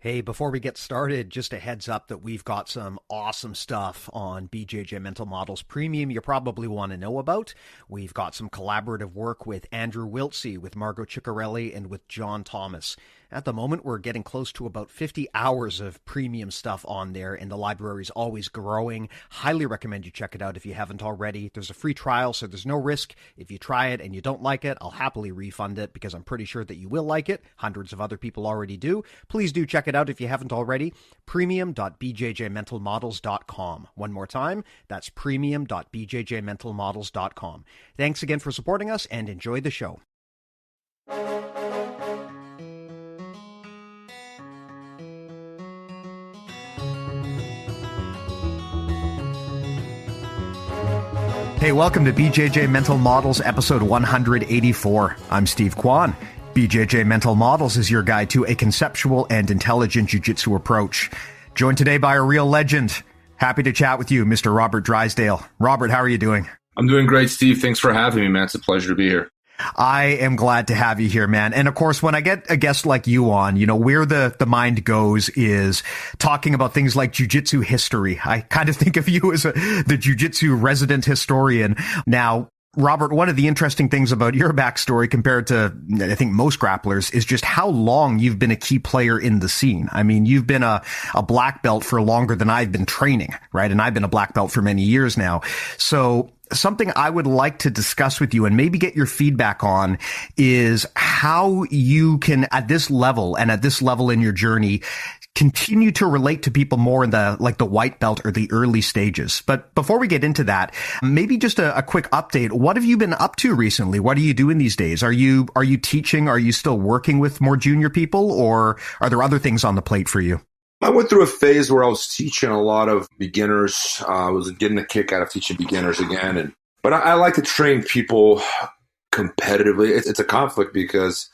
Hey, before we get started, just a heads up that we've got some awesome stuff on BJJ Mental Models Premium you probably want to know about. We've got some collaborative work with Andrew Wiltsey, with Margot Ciccarelli, and with John Thomas. At the moment, we're getting close to about 50 hours of premium stuff on there, and the library's always growing. Highly recommend you check it out if you haven't already. There's a free trial, so there's no risk. If you try it and you don't like it, I'll happily refund it because I'm pretty sure that you will like it. Hundreds of other people already do. Please do check it out if you haven't already. Premium.bjjmentalmodels.com. One more time, that's premium.bjjmentalmodels.com. Thanks again for supporting us and enjoy the show. Hey, welcome to BJJ Mental Models, episode 184. I'm Steve Kwan. BJJ Mental Models is your guide to a conceptual and intelligent jiu-jitsu approach. Joined today by a real legend. Happy to chat with you, Mr. Robert Drysdale. Robert, how are you doing? I'm doing great, Steve. Thanks for having me, man. It's a pleasure to be here. I am glad to have you here, man. And of course, when I get a guest like you on, you know, where the mind goes is talking about things like jiu-jitsu history. I kind of think of you as the jiu-jitsu resident historian. Now, Robert, one of the interesting things about your backstory compared to, I think, most grapplers is just how long you've been a key player in the scene. I mean, you've been a black belt for longer than I've been training, right? And I've been a black belt for many years now. So something I would like to discuss with you and maybe get your feedback on is how you can, at this level and at this level in your journey, continue to relate to people more in the white belt or the early stages. But before we get into that, maybe just a quick update. What have you been up to recently? What are you doing these days? Are you teaching? Are you still working with more junior people, or are there other things on the plate for you? I went through a phase where I was teaching a lot of beginners. I was getting a kick out of teaching beginners again. But I like to train people competitively. It's a conflict because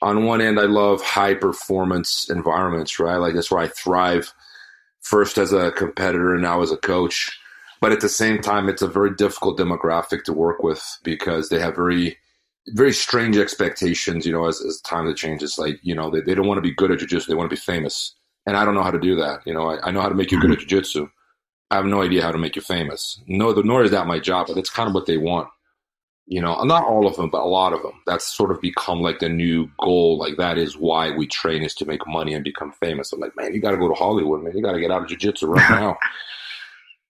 on one end, I love high performance environments, right? Like that's where I thrive, first as a competitor and now as a coach. But at the same time, it's a very difficult demographic to work with because they have very, very strange expectations, you know, as time changes. Like, you know, they don't want to be good at jiu-jitsu. They want to be famous. And I don't know how to do that. You know, I know how to make you good at jiu-jitsu. I have no idea how to make you famous. Nor is that my job, but it's kind of what they want. You know, not all of them, but a lot of them. That's sort of become like the new goal. Like that is why we train, is to make money and become famous. I'm like, man, you got to go to Hollywood, man. You got to get out of jiu-jitsu right now.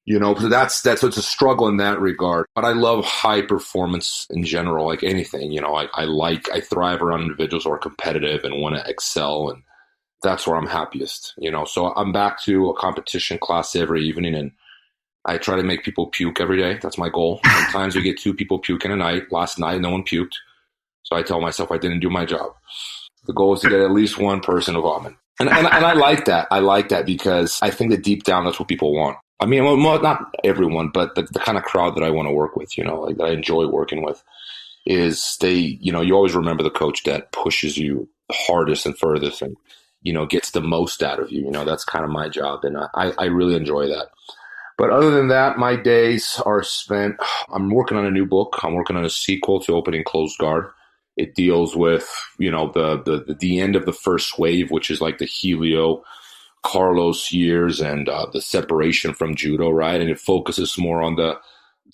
You know, so that's it's a struggle in that regard. But I love high performance in general, like anything. You know, I thrive around individuals who are competitive and want to excel, and that's where I'm happiest. You know, so I'm back to a competition class every evening, and I try to make people puke every day. That's my goal. Sometimes we get 2 people puking a night. Last night, no one puked. So I tell myself I didn't do my job. The goal is to get at least one person to vomit. And I like that. I like that because I think that deep down, that's what people want. I mean, well, not everyone, but the kind of crowd that I want to work with, you know, like that I enjoy working with, is you know, you always remember the coach that pushes you hardest and furthest and, you know, gets the most out of you. You know, that's kind of my job. And I really enjoy that. But other than that, my days are spent, I'm working on a new book. I'm working on a sequel to Opening Closed Guard. It deals with, you know, the end of the first wave, which is like the Helio Carlos years and the separation from judo, right? And it focuses more on the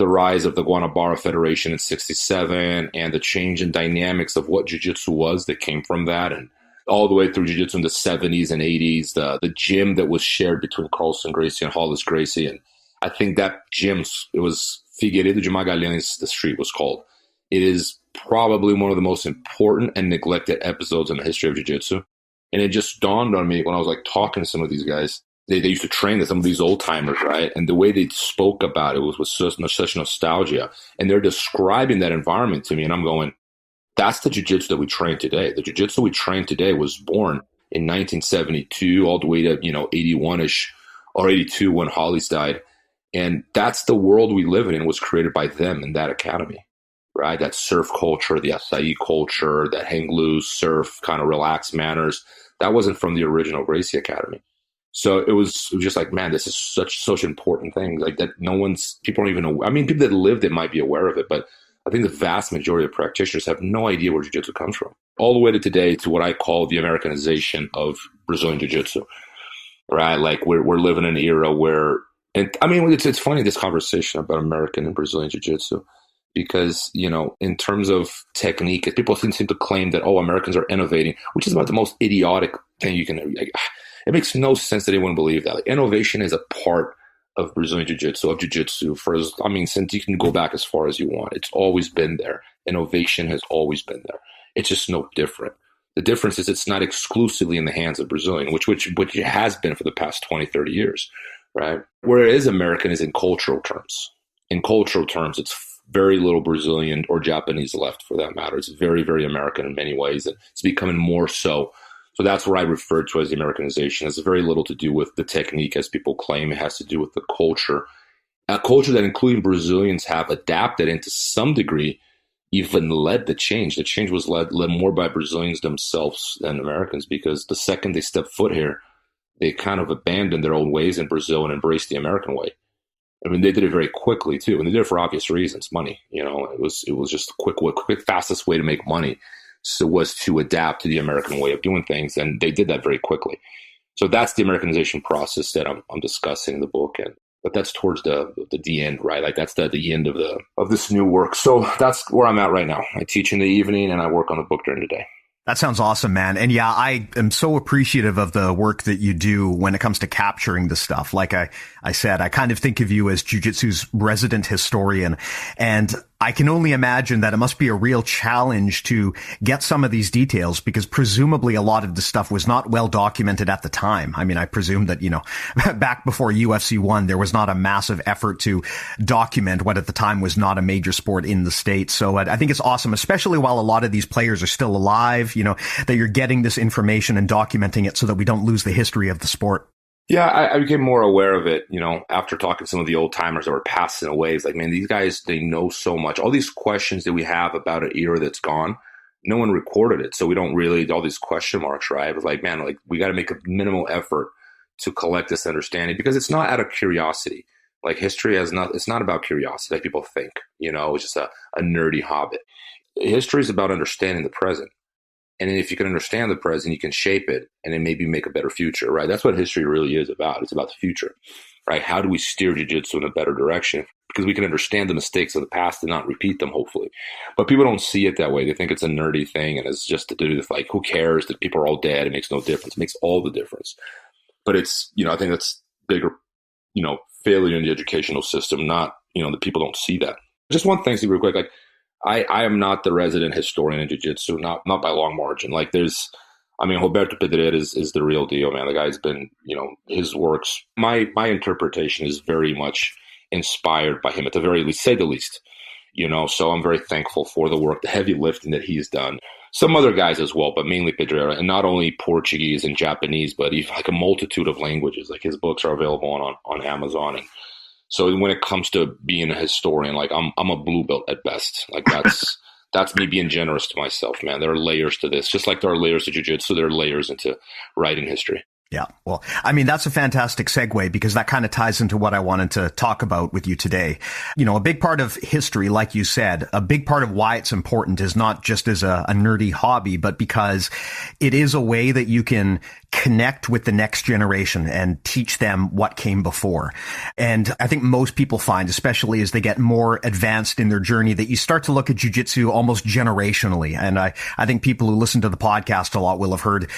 rise of the Guanabara Federation in 1967 and the change in dynamics of what jiu-jitsu was that came from that, and all the way through jiu-jitsu in the 70s and 80s, the gym that was shared between Carlson Gracie and Hollis Gracie. And I think that gym, it was Figueiredo de Magalhães, the street was called. It is probably one of the most important and neglected episodes in the history of jiu-jitsu. And it just dawned on me when I was like talking to some of these guys. They used to train some of these old timers, right? And the way they spoke about it was with such nostalgia. And they're describing that environment to me. And I'm going, that's the jiu-jitsu that we train today. The jiu-jitsu we train today was born in 1972 all the way to, you know, 81-ish or 82 when Hollis died. And that's the world we live in, and was created by them in that academy, right? That surf culture, the acai culture, that hang loose, surf, kind of relaxed manners. That wasn't from the original Gracie Academy. So it was just like, man, this is such important thing. Like that people don't even know. I mean, people that lived it might be aware of it, but I think the vast majority of practitioners have no idea where jiu-jitsu comes from. All the way to today to what I call the Americanization of Brazilian jiu-jitsu, right? Like we're living in an era where, and I mean, it's funny, this conversation about American and Brazilian jiu-jitsu, because, you know, in terms of technique, people seem to claim that, oh, Americans are innovating, which is about the most idiotic thing you can, like, it makes no sense that anyone believe that. Like, innovation is a part of Brazilian jiu-jitsu, since you can go back as far as you want. It's always been there. Innovation has always been there. It's just no different. The difference is it's not exclusively in the hands of Brazilian, which it has been for the past 20, 30 years, right? Where it is American is in cultural terms. In cultural terms, it's very little Brazilian or Japanese left, for that matter. It's very, very American in many ways, and it's becoming more so. So that's what I refer to as the Americanization. It's very little to do with the technique, as people claim. It has to do with the culture, a culture that including Brazilians have adapted and to some degree even led the change. The change was led more by Brazilians themselves than Americans, because the second they stepped foot here, they kind of abandoned their old ways in Brazil and embraced the American way. I mean, they did it very quickly too, and they did it for obvious reasons. Money, you know, it was just a quick, fastest way to make money. So was to adapt to the American way of doing things, and they did that very quickly. So that's the Americanization process that I'm discussing in the book, but that's towards the end, right? Like that's the end of this new work. So that's where I'm at right now. I teach in the evening, and I work on the book during the day. That sounds awesome, man. And yeah, I am so appreciative of the work that you do when it comes to capturing the stuff. Like I said, I kind of think of you as jiu-jitsu's resident historian, and I can only imagine that it must be a real challenge to get some of these details, because presumably a lot of the stuff was not well documented at the time. I mean, I presume that, you know, back before UFC 1, there was not a massive effort to document what at the time was not a major sport in the States. So I think it's awesome, especially while a lot of these players are still alive, you know, that you're getting this information and documenting it so that we don't lose the history of the sport. Yeah, I became more aware of it, you know, after talking to some of the old timers that were passing away. It's like, man, these guys, they know so much. All these questions that we have about an era that's gone, no one recorded it. So we don't really, all these question marks, right? It's like, man, like we got to make a minimal effort to collect this understanding, because it's not out of curiosity. Like history it's not about curiosity like people think, you know, it's just a nerdy hobby. History is about understanding the present. And if you can understand the present, you can shape it and then maybe make a better future, right? That's what history really is about. It's about the future, right? How do we steer jiu-jitsu in a better direction? Because we can understand the mistakes of the past and not repeat them, hopefully. But people don't see it that way. They think it's a nerdy thing, and it's just to do with, like, who cares that people are all dead? It makes no difference. It makes all the difference. But it's, you know, I think that's bigger, you know, failure in the educational system, not, you know, that people don't see that. Just one thing, real quick, like, I am not the resident historian in jiu-jitsu, not by a long margin. Like Roberto Pedreira is the real deal, man. The guy's been, you know, his works, my interpretation is very much inspired by him, at the very least, say the least, you know. So I'm very thankful for the work, the heavy lifting that he's done. Some other guys as well, but mainly Pedreira, and not only Portuguese and Japanese, but even like a multitude of languages. Like his books are available on Amazon. And so when it comes to being a historian, like I'm a blue belt at best. Like that's me being generous to myself, man. There are layers to this. Just like there are layers to jiu-jitsu, there are layers into writing history. Yeah. Well, I mean, that's a fantastic segue, because that kind of ties into what I wanted to talk about with you today. You know, a big part of history, like you said, a big part of why it's important is not just as a nerdy hobby, but because it is a way that you can connect with the next generation and teach them what came before. And I think most people find, especially as they get more advanced in their journey, that you start to look at jiu-jitsu almost generationally. And I think people who listen to the podcast a lot will have heard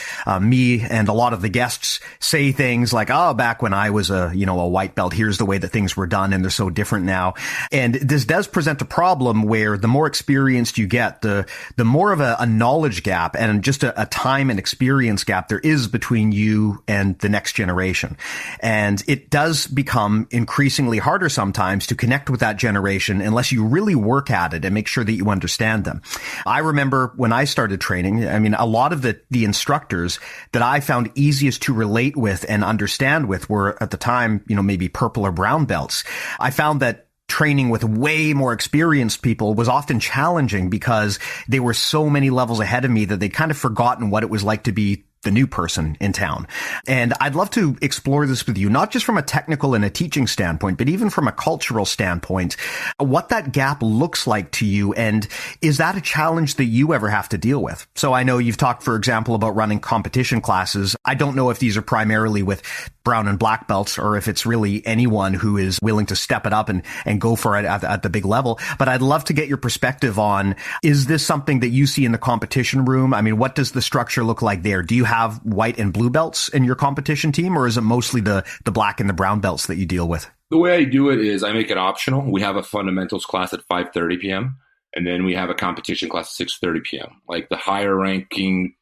me and a lot of the guests say things like, oh, back when I was a white belt, here's the way that things were done, and they're so different now. And this does present a problem where the more experienced you get, the more of a knowledge gap and just a time and experience gap there is between you and the next generation. And it does become increasingly harder sometimes to connect with that generation unless you really work at it and make sure that you understand them. I remember when I started training, I mean, a lot of the instructors that I found easiest to relate with and understand with were at the time, you know, maybe purple or brown belts. I found that training with way more experienced people was often challenging because they were so many levels ahead of me that they'd kind of forgotten what it was like to be the new person in town. And I'd love to explore this with you, not just from a technical and a teaching standpoint, but even from a cultural standpoint, what that gap looks like to you. And is that a challenge that you ever have to deal with? So I know you've talked, for example, about running competition classes. I don't know if these are primarily with brown and black belts or if it's really anyone who is willing to step it up and go for it at the big level. But I'd love to get your perspective on, is this something that you see in the competition room? I mean, what does the structure look like there? Do you have white and blue belts in your competition team, or is it mostly the black and the brown belts that you deal with? The way I do it is I make it optional. We have a fundamentals class at 5:30 p.m. and then we have a competition class at 6:30 p.m. Like the higher ranking,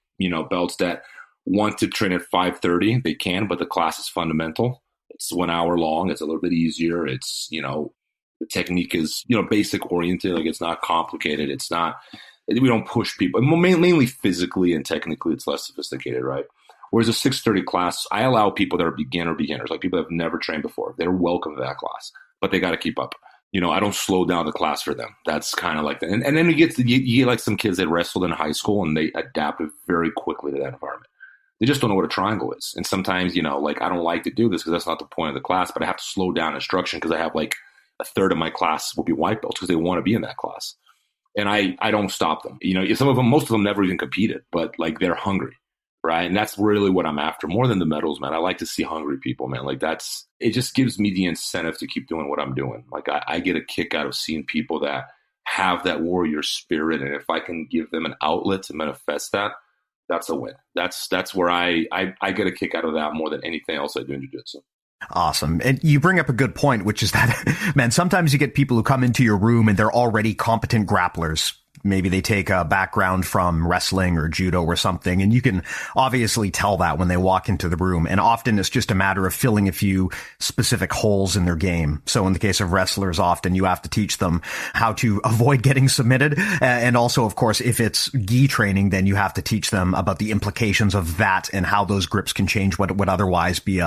belts that want to train at 5:30, they can, but the class is fundamental. It's 1 hour long. It's a little bit easier. It's, the technique is, basic oriented. Like it's not complicated. It's not, we don't push people. Mainly physically and technically, it's less sophisticated, right? Whereas a 6:30 class, I allow people that are beginners, like people that have never trained before. They're welcome to that class, but they got to keep up. I don't slow down the class for them. That's kind of like that. And then you get like some kids that wrestled in high school and they adapted very quickly to that environment. They just don't know what a triangle is. And sometimes, like I don't like to do this because that's not the point of the class, but I have to slow down instruction because I have like a third of my class will be white belts because they want to be in that class. And I don't stop them. Most of them never even competed, but like they're hungry. Right. And that's really what I'm after more than the medals, man. I like to see hungry people, man. Like it just gives me the incentive to keep doing what I'm doing. Like I get a kick out of seeing people that have that warrior spirit. And if I can give them an outlet to manifest that, that's a win. That's where I get a kick out of that more than anything else I do in jiu-jitsu. Awesome. And you bring up a good point, which is that, man, sometimes you get people who come into your room and they're already competent grapplers. Maybe they take a background from wrestling or judo or something, and you can obviously tell that when they walk into the room. And often it's just a matter of filling a few specific holes in their game. So in the case of wrestlers, often you have to teach them how to avoid getting submitted. And also, of course, if it's gi training, then you have to teach them about the implications of that and how those grips can change what would otherwise be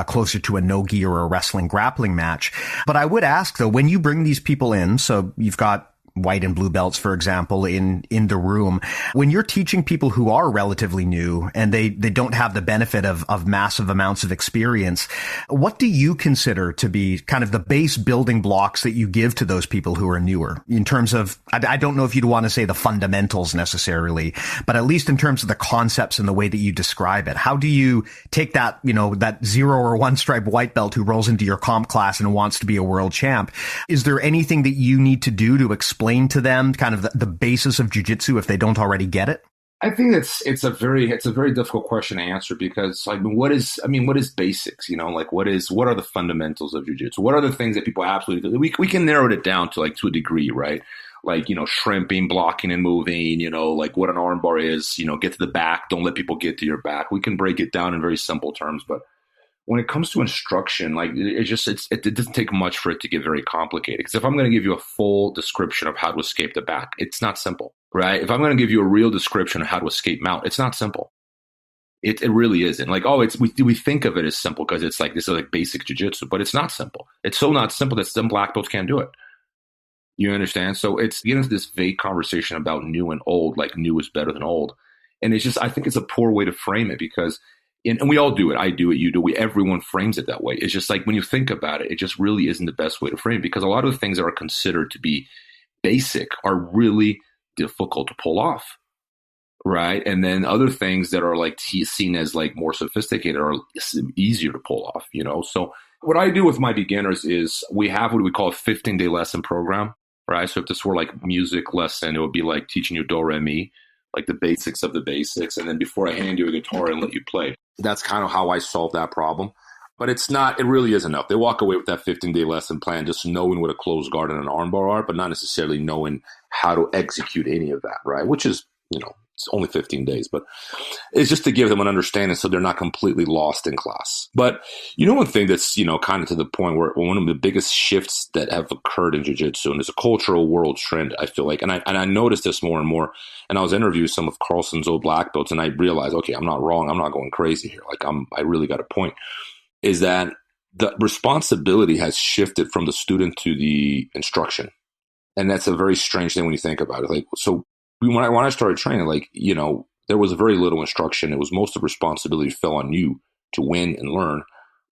closer to a no gi or a wrestling grappling match. But I would ask, though, when you bring these people in, so you've got white and blue belts, for example, in the room. When you're teaching people who are relatively new and they don't have the benefit of massive amounts of experience, what do you consider to be kind of the base building blocks that you give to those people who are newer in terms of, I don't know if you'd want to say the fundamentals necessarily, but at least in terms of the concepts and the way that you describe it? How do you take that, that 0 or 1 stripe white belt who rolls into your comp class and wants to be a world champ? Is there anything that you need to do to explain to them kind of the basis of jiu-jitsu if they don't already get it? I think it's a very difficult question to answer because what is basics, like what are the fundamentals of jiu-jitsu? What are the things that people absolutely do? We can narrow it down to a degree, right? Like, shrimping, blocking and moving, like what an armbar is, get to the back, don't let people get to your back. We can break it down in very simple terms, but when it comes to instruction, it doesn't take much for it to get very complicated. Because if I'm going to give you a full description of how to escape the back, it's not simple, right? If I'm going to give you a real description of how to escape mount, it's not simple. It really isn't. We think of it as simple because it's like, this is like basic jiu-jitsu, but it's not simple. It's so not simple that some black belts can't do it. You understand? So it's getting into this vague conversation about new and old, like new is better than old. And it's just, I think it's a poor way to frame it because and we all do it. I do it. You do it. Everyone frames it that way. It's just like when you think about it, it just really isn't the best way to frame it because a lot of the things that are considered to be basic are really difficult to pull off, right? And then other things that are seen as more sophisticated are easier to pull off, So what I do with my beginners is we have what we call a 15-day lesson program, right? So if this were like music lesson, it would be like teaching you do, re, mi, like the basics of the basics. And then before I hand you a guitar and let you play. That's kind of how I solve that problem. But it really is enough. They walk away with that 15-day lesson plan, just knowing what a closed guard and an armbar are, but not necessarily knowing how to execute any of that, right? Which is, it's only 15 days, but it's just to give them an understanding so they're not completely lost in class. But one thing that's, kind of to the point where one of the biggest shifts that have occurred in jiu-jitsu, and it's a cultural world trend, I feel like, and I noticed this more and more, and I was interviewing some of Carlson's old black belts, and I realized, okay, I'm not wrong. I'm not going crazy here. I really got a point, is that the responsibility has shifted from the student to the instruction. And that's a very strange thing when you think about it. So when I started training, there was very little instruction. It was most of the responsibility fell on you to win and learn,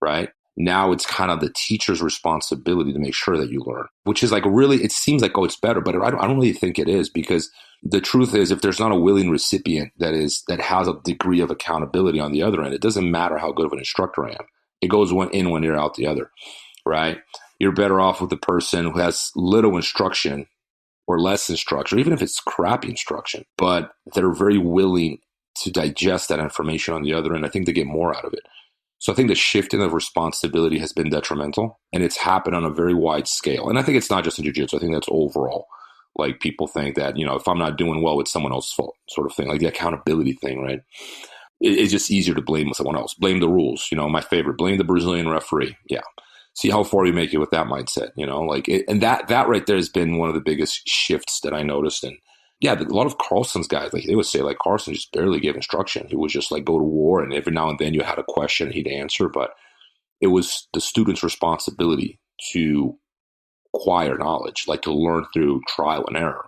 right? Now it's kind of the teacher's responsibility to make sure that you learn, which is like really, it seems like, oh, it's better, but I don't really think it is, because the truth is, if there's not a willing recipient that has a degree of accountability on the other end, it doesn't matter how good of an instructor I am. It goes one ear out the other, right? You're better off with the person who has little instruction or less instruction, even if it's crappy instruction, but they're very willing to digest that information on the other end. I think they get more out of it. So I think the shifting of responsibility has been detrimental, and it's happened on a very wide scale. And I think it's not just in jiu-jitsu. I think that's overall. Like, people think that, if I'm not doing well, it's someone else's fault, sort of thing, like the accountability thing, right? It's just easier to blame someone else. Blame the rules. My favorite, blame the Brazilian referee. Yeah. See how far you make it with that mindset, and that right there has been one of the biggest shifts that I noticed. And yeah, a lot of Carlson's guys, like they would say, like, Carlson just barely gave instruction. He would just like go to war, and every now and then you had a question, he'd answer, but it was the student's responsibility to acquire knowledge, like to learn through trial and error,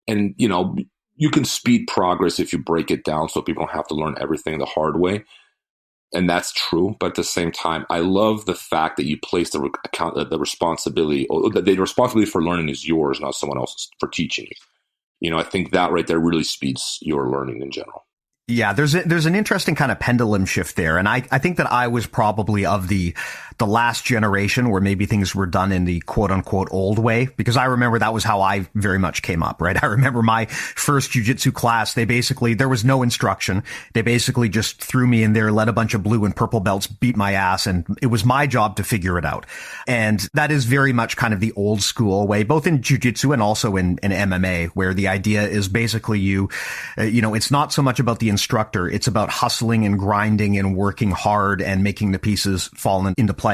and you can speed progress if you break it down so people don't have to learn everything the hard way. And that's true. But at the same time, I love the fact that you place the responsibility, or the responsibility for learning is yours, not someone else's, for teaching you. I think that right there really speeds your learning in general. Yeah, there's an interesting kind of pendulum shift there. And I think that I was probably of the last generation where maybe things were done in the quote unquote old way, because I remember that was how I very much came up, right? I remember my first jiu-jitsu class, there was no instruction. They basically just threw me in there, let a bunch of blue and purple belts beat my ass, and it was my job to figure it out. And that is very much kind of the old school way, both in jiu-jitsu and also in MMA, where the idea is basically it's not so much about the instructor, it's about hustling and grinding and working hard and making the pieces fall into play.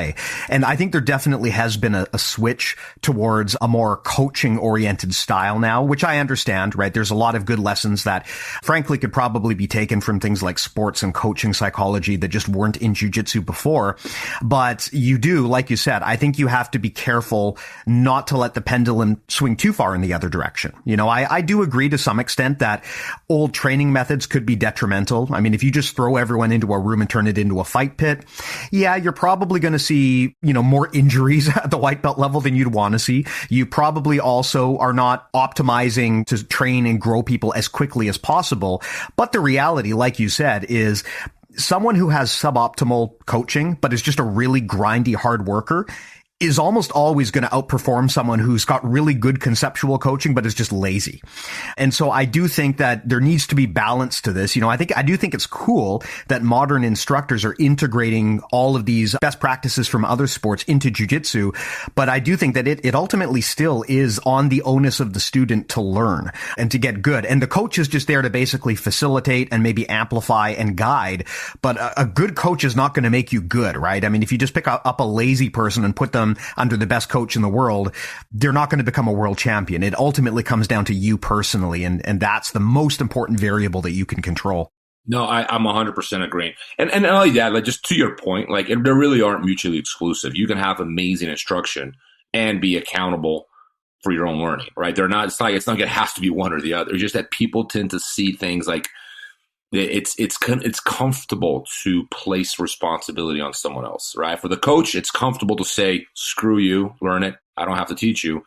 And I think there definitely has been a switch towards a more coaching oriented style now, which I understand, right? There's a lot of good lessons that frankly could probably be taken from things like sports and coaching psychology that just weren't in jiu-jitsu before. But you do, like you said, I think you have to be careful not to let the pendulum swing too far in the other direction. I do agree to some extent that old training methods could be detrimental. I mean, if you just throw everyone into a room and turn it into a fight pit, yeah, you're probably going to see, more injuries at the white belt level than you'd want to see. You probably also are not optimizing to train and grow people as quickly as possible. But the reality, like you said, is someone who has suboptimal coaching, but is just a really grindy hard worker, is almost always going to outperform someone who's got really good conceptual coaching, but is just lazy. And so I do think that there needs to be balance to this. I do think it's cool that modern instructors are integrating all of these best practices from other sports into jiu-jitsu. But I do think that it ultimately still is on the onus of the student to learn and to get good. And the coach is just there to basically facilitate and maybe amplify and guide. But a good coach is not going to make you good, right? I mean, if you just pick up a lazy person and put them under the best coach in the world, they're not going to become a world champion. It ultimately comes down to you personally, and that's the most important variable that you can control. No, I'm 100% agreeing. And not only that, like, just to your point, like, they really aren't mutually exclusive. You can have amazing instruction and be accountable for your own learning, right? It's not like it has to be one or the other. It's just that people tend to see things like it's comfortable to place responsibility on someone else, right? For the coach, it's comfortable to say, screw you, learn it. I don't have to teach you,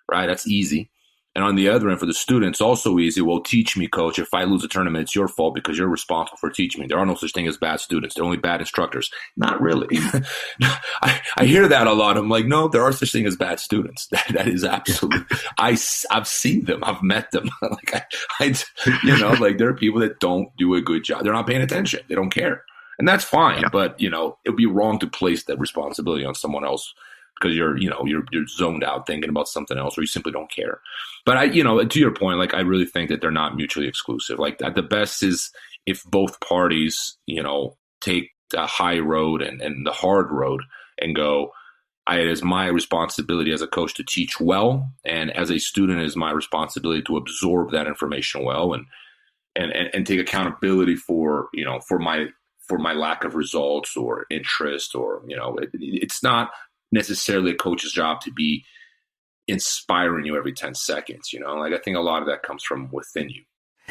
right? That's easy. And on the other end, for the student, it's also easy. Well, teach me, coach. If I lose a tournament, it's your fault because you're responsible for teaching me. There are no such thing as bad students. They're only bad instructors. Not really. I hear that a lot. I'm like, no, there are such thing as bad students. That is absolute. I've seen them. I've met them. Like there are people that don't do a good job. They're not paying attention. They don't care. And that's fine. Yeah. But, it would be wrong to place that responsibility on someone else because you're zoned out thinking about something else, or you simply don't care. But to your point, like, I really think that they're not mutually exclusive. Like, the best is if both parties, take the high road and the hard road and go, it is my responsibility as a coach to teach well. And as a student, it is my responsibility to absorb that information well and take accountability for my lack of results or interest, or, it's not necessarily a coach's job to be inspiring you every 10 seconds, I think a lot of that comes from within you.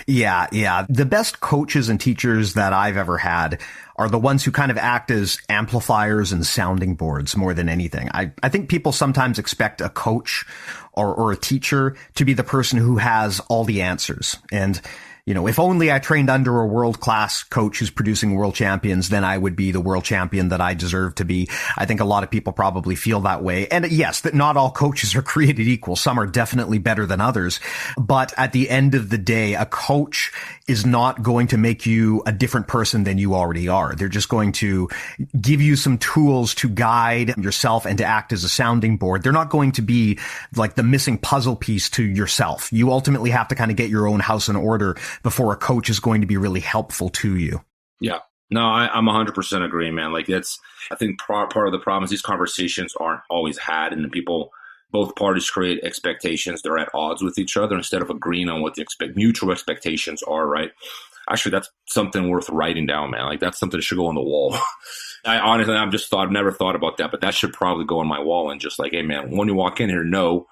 Yeah, yeah. The best coaches and teachers that I've ever had are the ones who kind of act as amplifiers and sounding boards more than anything. I think people sometimes expect a coach or a teacher to be the person who has all the answers. And if only I trained under a world-class coach who's producing world champions, then I would be the world champion that I deserve to be. I think a lot of people probably feel that way. And yes, that not all coaches are created equal. Some are definitely better than others. But at the end of the day, a coach is not going to make you a different person than you already are. They're just going to give you some tools to guide yourself and to act as a sounding board. They're not going to be like the missing puzzle piece to yourself. You ultimately have to kind of get your own house in order before a coach is going to be really helpful to you. Yeah. No, I'm 100% agreeing, man. Like I think part of the problem is these conversations aren't always had, and both parties create expectations. They're at odds with each other instead of agreeing on what the mutual expectations are, right? Actually, that's something worth writing down, man. Like that's something that should go on the wall. I've never thought about that, but that should probably go on my wall and just like, hey man, when you walk in here, know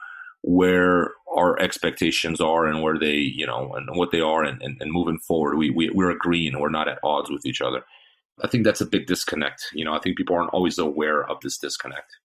where our expectations are and where they, and what they are, and moving forward, we're agreeing, we're not at odds with each other. I think that's a big disconnect. I think people aren't always aware of this disconnect.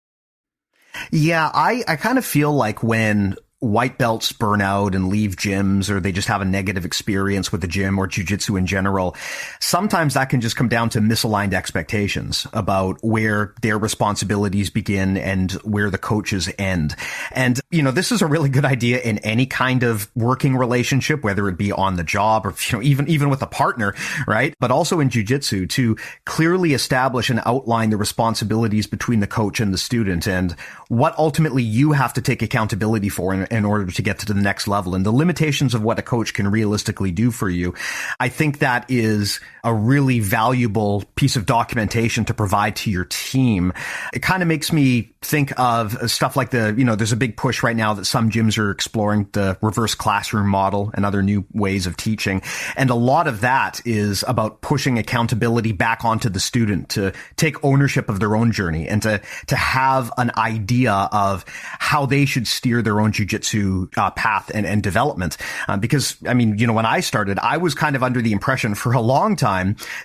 Yeah, I kind of feel like when white belts burn out and leave gyms, or they just have a negative experience with the gym or jiu-jitsu in general, sometimes that can just come down to misaligned expectations about where their responsibilities begin and where the coaches end. And, this is a really good idea in any kind of working relationship, whether it be on the job or, even with a partner, right? But also in jiu-jitsu, to clearly establish and outline the responsibilities between the coach and the student and what ultimately you have to take accountability for in order to get to the next level, and the limitations of what a coach can realistically do for you. I think that is a really valuable piece of documentation to provide to your team. It kind of makes me think of stuff like there's a big push right now that some gyms are exploring the reverse classroom model and other new ways of teaching. And a lot of that is about pushing accountability back onto the student to take ownership of their own journey and to have an idea of how they should steer their own jiu-jitsu path and development. Because, when I started, I was kind of under the impression for a long time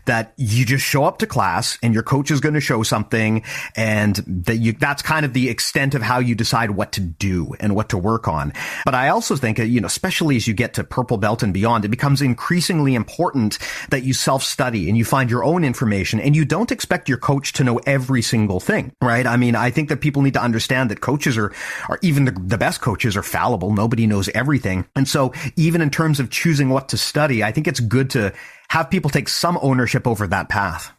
that you just show up to class and your coach is going to show something, and that's kind of the extent of how you decide what to do and what to work on. But I also think, especially as you get to purple belt and beyond, it becomes increasingly important that you self-study and you find your own information, and you don't expect your coach to know every single thing, right? I think that people need to understand that coaches are even the best coaches are fallible. Nobody knows everything. And so even in terms of choosing what to study, I think it's good to have people take some ownership over that path.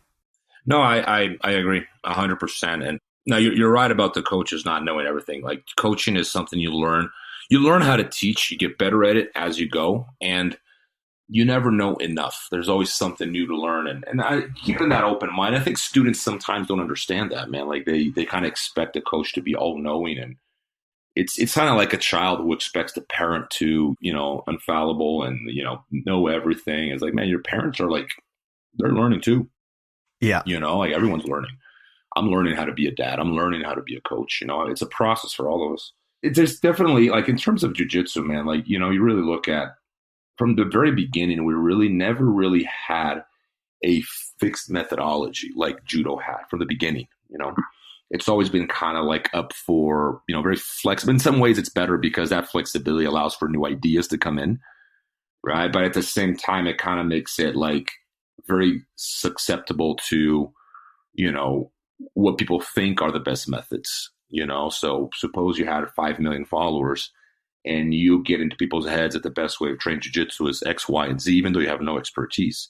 No, I agree 100%. And now you're right about the coaches not knowing everything. Like coaching is something you learn. You learn how to teach. You get better at it as you go. And you never know enough. There's always something new to learn. And keeping that open mind, I think students sometimes don't understand that, man. Like they kind of expect a coach to be all knowing, and it's kind of like a child who expects the parent to, infallible and, know everything. It's like, man, your parents are like, they're learning too. Yeah. Like everyone's learning. I'm learning how to be a dad. I'm learning how to be a coach. It's a process for all of us. There's definitely, like, in terms of jiu-jitsu, man, like, you really look at from the very beginning, we really never really had a fixed methodology like judo had from the beginning, It's always been kind of like up for, very flexible. In some ways, it's better because that flexibility allows for new ideas to come in, right? But at the same time, it kind of makes it like very susceptible to, what people think are the best methods, So suppose you had 5 million followers and you get into people's heads that the best way of training jiu-jitsu is X, Y, and Z, even though you have no expertise.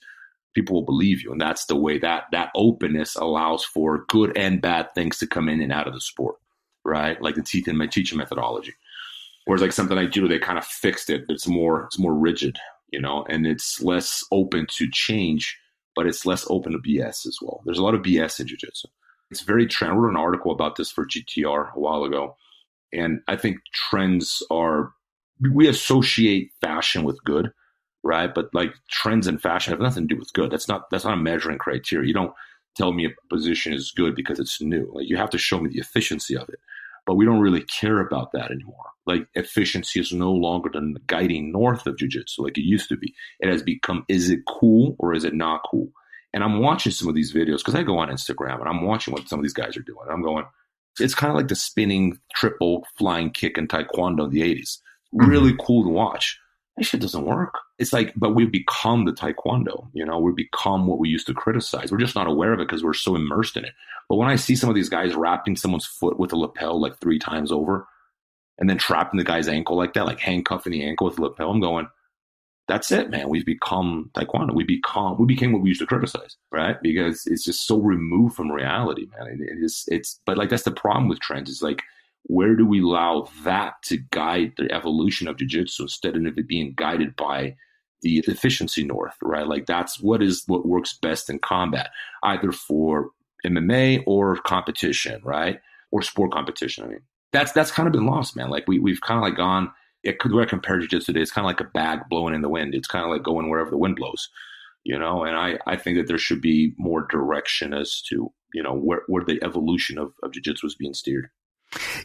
People will believe you. And that's the way that openness allows for good and bad things to come in and out of the sport, right? Like the teaching methodology. Whereas like something like judo, they kind of fixed it. It's more rigid, and it's less open to change, but it's less open to BS as well. There's a lot of BS in jiu-jitsu. It's very trend. I wrote an article about this for GTR a while ago. And I think we associate fashion with good, right? But like trends and fashion have nothing to do with good. That's not a measuring criteria. You don't tell me a position is good because it's new. Like you have to show me the efficiency of it, but we don't really care about that anymore. Like efficiency is no longer the guiding north of jiu-jitsu like it used to be. It has become, is it cool or is it not cool? And I'm watching some of these videos because I go on Instagram and I'm watching what some of these guys are doing. I'm going, it's kind of like the spinning triple flying kick in Taekwondo in the 80s. Really cool to watch. That shit doesn't work. It's like, but we've become the Taekwondo, we've become what we used to criticize. We're just not aware of it because we're so immersed in it. But when I see some of these guys wrapping someone's foot with a lapel like 3 times over and then trapping the guy's ankle like that, like handcuffing the ankle with a lapel, I'm going, that's it, man. We've become Taekwondo. We became what we used to criticize, right? Because it's just so removed from reality, man. But like, that's the problem with trends. It's like, where do we allow that to guide the evolution of jiu-jitsu instead of it being guided by the efficiency north, right? Like that's what works best in combat, either for MMA or competition, right? Or sport competition. I mean, that's kind of been lost, man. Like we've kind of like gone, the way I compare jiu-jitsu today, it's kind of like a bag blowing in the wind. It's kind of like going wherever the wind blows, and I think that there should be more direction as to, where the evolution of jiu-jitsu is being steered.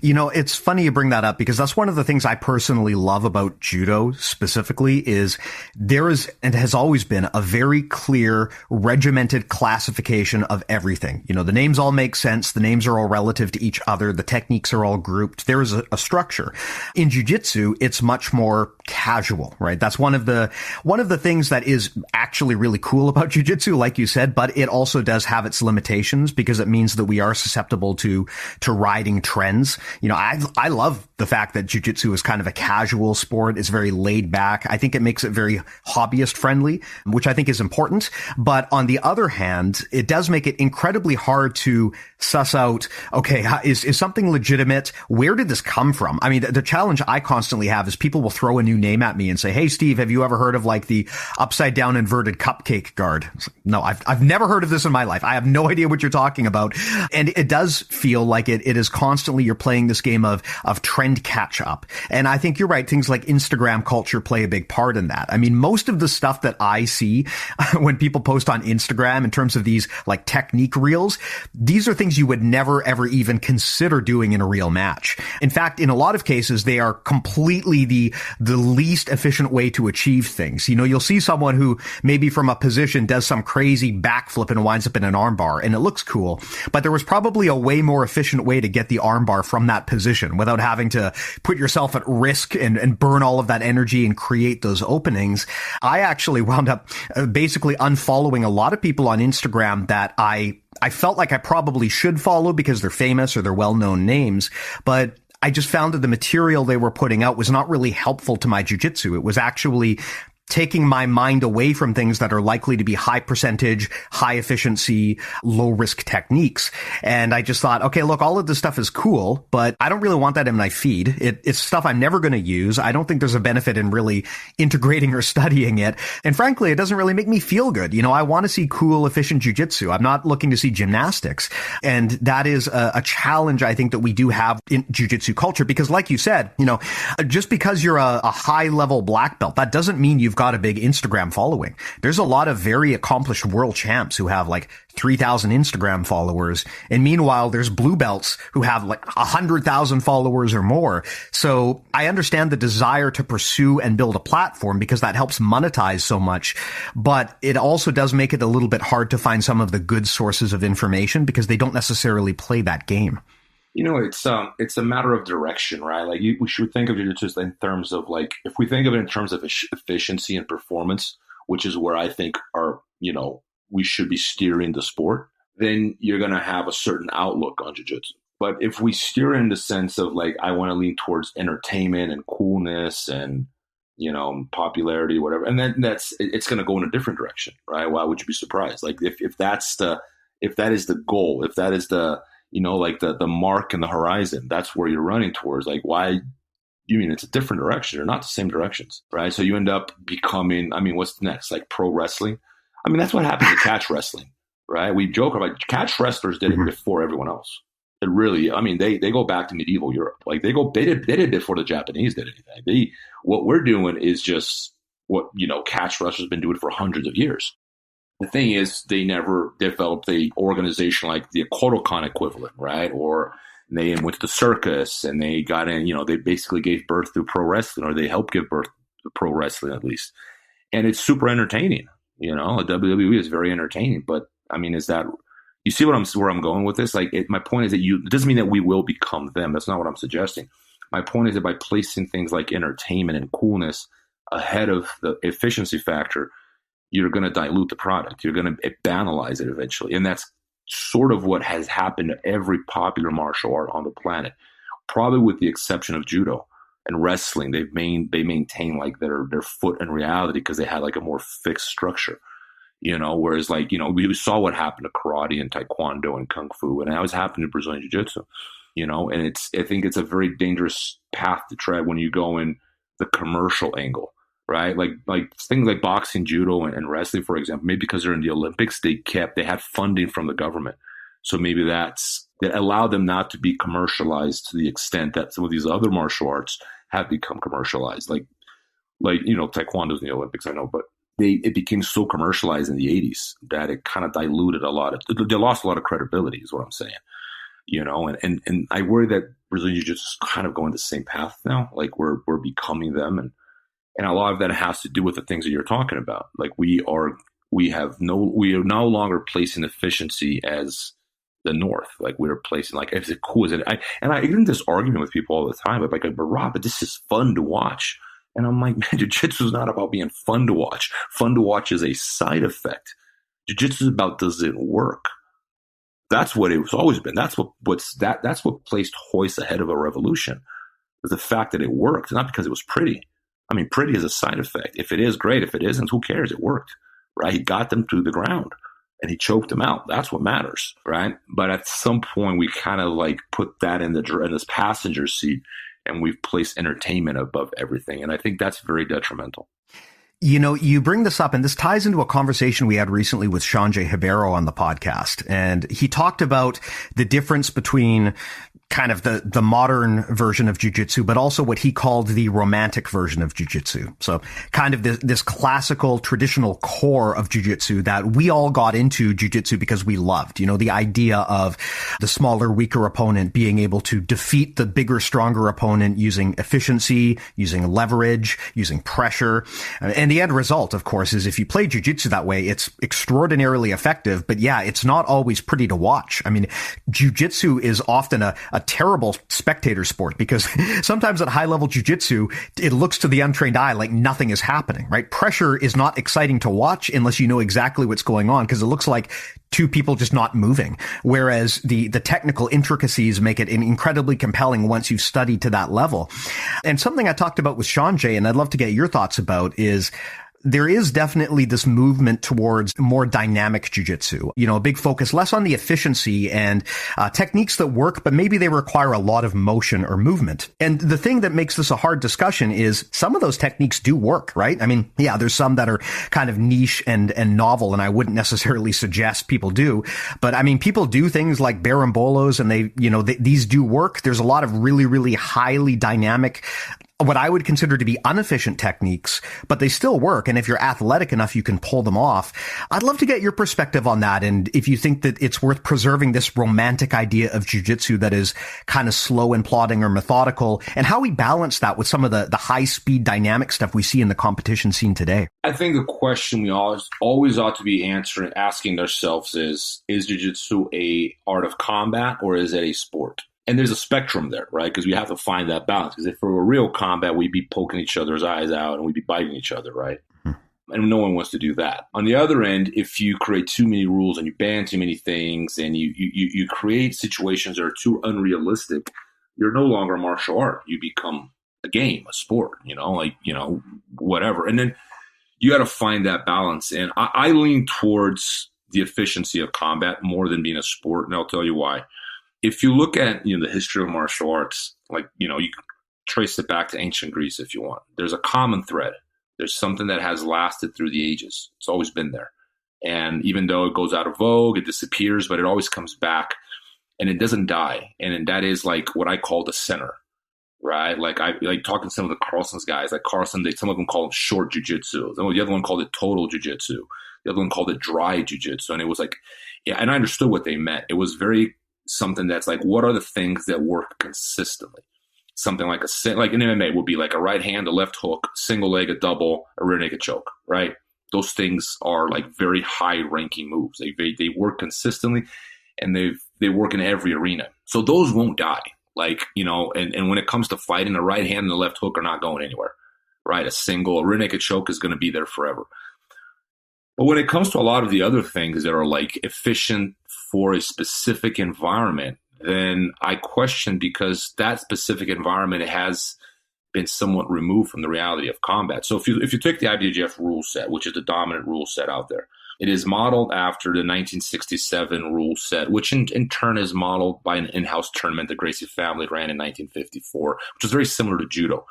It's funny you bring that up because that's one of the things I personally love about judo specifically is there is and has always been a very clear regimented classification of everything. The names all make sense. The names are all relative to each other. The techniques are all grouped. There is a structure. In jiu-jitsu, it's much more casual, right? That's one of the things that is actually really cool about jiu-jitsu, like you said, but it also does have its limitations because it means that we are susceptible to riding trends. I love the fact that jiu-jitsu is kind of a casual sport. It's very laid back. I think it makes it very hobbyist friendly, which I think is important. But on the other hand, it does make it incredibly hard to suss out, okay, is something legitimate? Where did this come from? I mean, the challenge I constantly have is people will throw a new name at me and say, hey, Steve, have you ever heard of like the upside down inverted cupcake guard? No, I've never heard of this in my life. I have no idea what you're talking about. And it does feel like it is constantly you're playing this game of trend catch up. And I think you're right. Things like Instagram culture play a big part in that. I mean, most of the stuff that I see when people post on Instagram in terms of these like technique reels, these are things you would never, ever even consider doing in a real match. In fact, in a lot of cases, they are completely the least efficient way to achieve things. You'll see someone who maybe from a position does some crazy backflip and winds up in an armbar and it looks cool, but there was probably a way more efficient way to get the armbar from that position without having to put yourself at risk and burn all of that energy and create those openings. I actually wound up basically unfollowing a lot of people on Instagram that I felt like I probably should follow because they're famous or they're well-known names, but I just found that the material they were putting out was not really helpful to my jiu-jitsu. It was actually taking my mind away from things that are likely to be high percentage, high efficiency, low risk techniques. And I just thought, okay, look, all of this stuff is cool, but I don't really want that in my feed. It's stuff I'm never going to use. I don't think there's a benefit in really integrating or studying it. And frankly, it doesn't really make me feel good. I want to see cool, efficient jiu-jitsu. I'm not looking to see gymnastics. And that is a challenge I think that we do have in jiu-jitsu culture because like you said, just because you're a high level black belt, that doesn't mean you've got a big Instagram following. There's a lot of very accomplished world champs who have like 3,000 Instagram followers. And meanwhile, there's blue belts who have like 100,000 followers or more. So I understand the desire to pursue and build a platform because that helps monetize so much. But it also does make it a little bit hard to find some of the good sources of information because they don't necessarily play that game. It's a matter of direction, right? Like we should think of jiu-jitsu in terms of like, if we think of it in terms of efficiency and performance, which is where I think we should be steering the sport, then you're going to have a certain outlook on jiu-jitsu. But if we steer in the sense of like, I want to lean towards entertainment and coolness and, popularity, whatever, and then it's going to go in a different direction, right? Why would you be surprised? Like if that is the goal, if that is the the mark in the horizon, that's where you're running towards. Like, why? You mean it's a different direction? They're not the same directions, right? So you end up becoming, what's next? Like pro wrestling? That's what happened to catch wrestling, right? We joke about catch wrestlers did it before everyone else. It really, they go back to medieval Europe. Like they did it before the Japanese did anything. What we're doing is just what, catch wrestlers have been doing for hundreds of years. The thing is, they never developed the organization like the Kodokan equivalent, right? Or, And they went to the circus and they got in, they basically gave birth to pro wrestling, or they helped give birth to pro wrestling at least. And it's super entertaining. The WWE is very entertaining. But I mean, you see where I'm going with this? Like, my point is that it doesn't mean that we will become them. That's not what I'm suggesting. My point is that by placing things like entertainment and coolness ahead of the efficiency factor, you're going to dilute the product. You're going to banalize it eventually. And that's sort of what has happened to every popular martial art on the planet, probably with the exception of judo and wrestling. They maintain like their foot in reality because they had like a more fixed structure, whereas like, we saw what happened to karate and taekwondo and kung fu, and that was happening to Brazilian jiu-jitsu, and I think it's a very dangerous path to tread when you go in the commercial angle. Right, like things like boxing, judo, and wrestling, for example. Maybe because they're in the Olympics, they had funding from the government, so maybe that allowed them not to be commercialized to the extent that some of these other martial arts have become commercialized. Like taekwondo's in the Olympics, I know, but it became so commercialized in the '80s that it kind of diluted a lot of. They lost a lot of credibility, is what I'm saying. And I worry that Brazilian Jiu-Jitsu is kind of going the same path now. Like we're becoming them, and a lot of that has to do with the things that you're talking about. Like we are no longer placing efficiency as the north. Like we're placing like, is it cool? Is it? I get into this argument with people all the time. But Rob, but this is fun to watch. And I'm like, man, jiu-jitsu is not about being fun to watch. Fun to watch is a side effect. Jiu-jitsu is about, does it work? That's what it's always been. That's what placed Hoist ahead of a revolution. Was the fact that it worked, not because it was pretty. I mean, pretty is a side effect. If it is, great. If it isn't, who cares? It worked, right? He got them to the ground and he choked them out. That's what matters, right? But at some point, we kind of like put that in this passenger seat, and we've placed entertainment above everything. And I think that's very detrimental. You bring this up, and this ties into a conversation we had recently with Sanjay Ribeiro on the podcast. And he talked about the difference between kind of the modern version of jiu-jitsu, but also what he called the romantic version of jiu-jitsu. So kind of this classical traditional core of jiu-jitsu that we all got into jiu-jitsu because we loved, the idea of the smaller, weaker opponent being able to defeat the bigger, stronger opponent using efficiency, using leverage, using pressure. And the end result, of course, is if you play jiu-jitsu that way, it's extraordinarily effective. But yeah, it's not always pretty to watch. I mean, jiu-jitsu is often a terrible spectator sport because sometimes at high level jiu-jitsu, it looks to the untrained eye like nothing is happening, right? Pressure is not exciting to watch unless you know exactly what's going on, because it looks like two people just not moving. Whereas the technical intricacies make it incredibly compelling once you've studied to that level. And something I talked about with Sanjay, and I'd love to get your thoughts about, is there is definitely this movement towards more dynamic jiu-jitsu, a big focus less on the efficiency and techniques that work, but maybe they require a lot of motion or movement. And the thing that makes this a hard discussion is some of those techniques do work, right? I mean, yeah, there's some that are kind of niche and novel, and I wouldn't necessarily suggest people do. But I mean, people do things like berimbolos, and these do work. There's a lot of really, really highly dynamic, what I would consider to be inefficient techniques, but they still work. And if you're athletic enough, you can pull them off. I'd love to get your perspective on that. And if you think that it's worth preserving this romantic idea of jiu-jitsu that is kind of slow and plodding or methodical, and how we balance that with some of the high speed dynamic stuff we see in the competition scene today. I think the question we always ought to be asking ourselves is jiu-jitsu a art of combat or is it a sport? And there's a spectrum there, right? Because we have to find that balance. Because if it were real combat, we'd be poking each other's eyes out and we'd be biting each other, right? And no one wants to do that. On the other end, if you create too many rules and you ban too many things and you create situations that are too unrealistic, you're no longer a martial art. You become a game, a sport, whatever. And then you got to find that balance. And I lean towards the efficiency of combat more than being a sport. And I'll tell you why. If you look at the history of martial arts, you can trace it back to ancient Greece if you want. There's a common thread. There's something that has lasted through the ages. It's always been there. And even though it goes out of vogue, it disappears, but it always comes back and it doesn't die. And that is like what I call the center, right? Like I like talking to some of the Carlson's guys, like Carlson, some of them call it short jiu-jitsu. The other one called it total jiu-jitsu. The other one called it dry jiu-jitsu. And it was like, yeah, and I understood what they meant. It was very something that's like, what are the things that work consistently? Something like like in MMA would be like a right hand, a left hook, single leg, a double, a rear naked choke, right? Those things are like very high ranking moves. They work consistently, and they work in every arena. So those won't die. Like, you know, and when it comes to fighting, the right hand and the left hook are not going anywhere, right? A rear naked choke is going to be there forever. But when it comes to a lot of the other things that are like efficient for a specific environment, then I question, because that specific environment has been somewhat removed from the reality of combat. So if you take the IBJJF rule set, which is the dominant rule set out there, it is modeled after the 1967 rule set, which in turn is modeled by an in-house tournament the Gracie family ran in 1954, which is very similar to judo.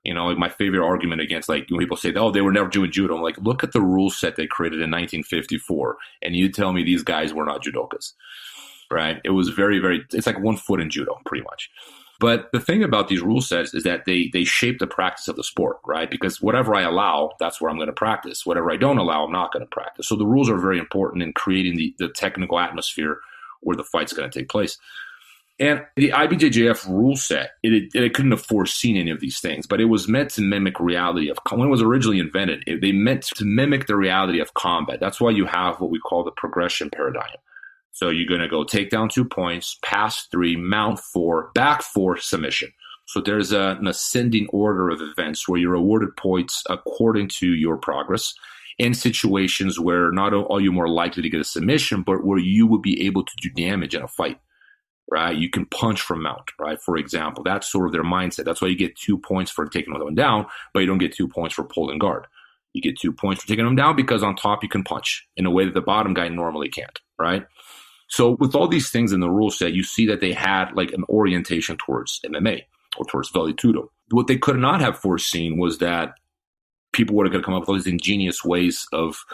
You know, like my favorite argument against, like, when people say, oh, they were never doing judo. I'm like, look at the rule set they created in 1954, and you tell me these guys were not judokas, right? It was very, very, it's like 1 foot in judo, pretty much. But the thing about these rule sets is that they shape the practice of the sport, right? Because whatever I allow, that's where I'm going to practice. Whatever I don't allow, I'm not going to practice. So the rules are very important in creating the technical atmosphere where the fight's going to take place. And the IBJJF rule set, it couldn't have foreseen any of these things, but it was meant to mimic reality of, when it was originally invented, they meant to mimic the reality of combat. That's why you have what we call the progression paradigm. So you're going to go take down 2 points, pass 3, mount 4, back 4, submission. So there's an ascending order of events where you're awarded points according to your progress in situations where not only are you more likely to get a submission, but where you would be able to do damage in a fight. Right? You can punch from mount, right? For example, that's sort of their mindset. That's why you get 2 points for taking another one down, but you don't get 2 points for pulling guard. You get 2 points for taking them down because on top you can punch in a way that the bottom guy normally can't, right? So with all these things in the rule set, you see that they had like an orientation towards MMA or towards Vale Tudo. What they could not have foreseen was that people were going to come up with all these ingenious ways of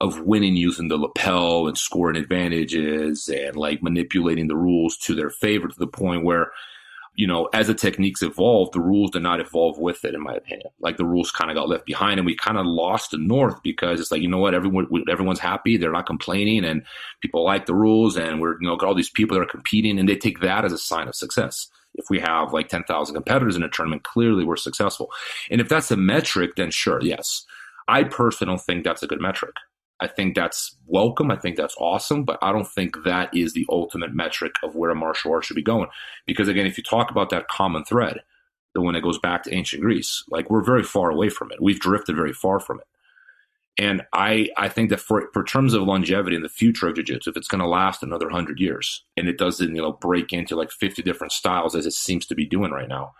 winning using the lapel and scoring advantages and like manipulating the rules to their favor, to the point where, you know, as the techniques evolved, the rules did not evolve with it, in my opinion. Like the rules kind of got left behind, and we kind of lost the north, because it's like, you know what, everyone's happy, they're not complaining, and people like the rules, and we're, you know, got all these people that are competing, and they take that as a sign of success. If we have like 10,000 competitors in a tournament, clearly we're successful. And if that's a metric, then sure, yes. I personally don't think that's a good metric. I think that's welcome. I think that's awesome, but I don't think that is the ultimate metric of where a martial art should be going. Because again, if you talk about that common thread, the one that goes back to ancient Greece, like we're very far away from it. We've drifted very far from it. And I think that for terms of longevity in the future of jiu-jitsu, if it's going to last another 100 years and it doesn't, you know, break into like 50 different styles as it seems to be doing right now,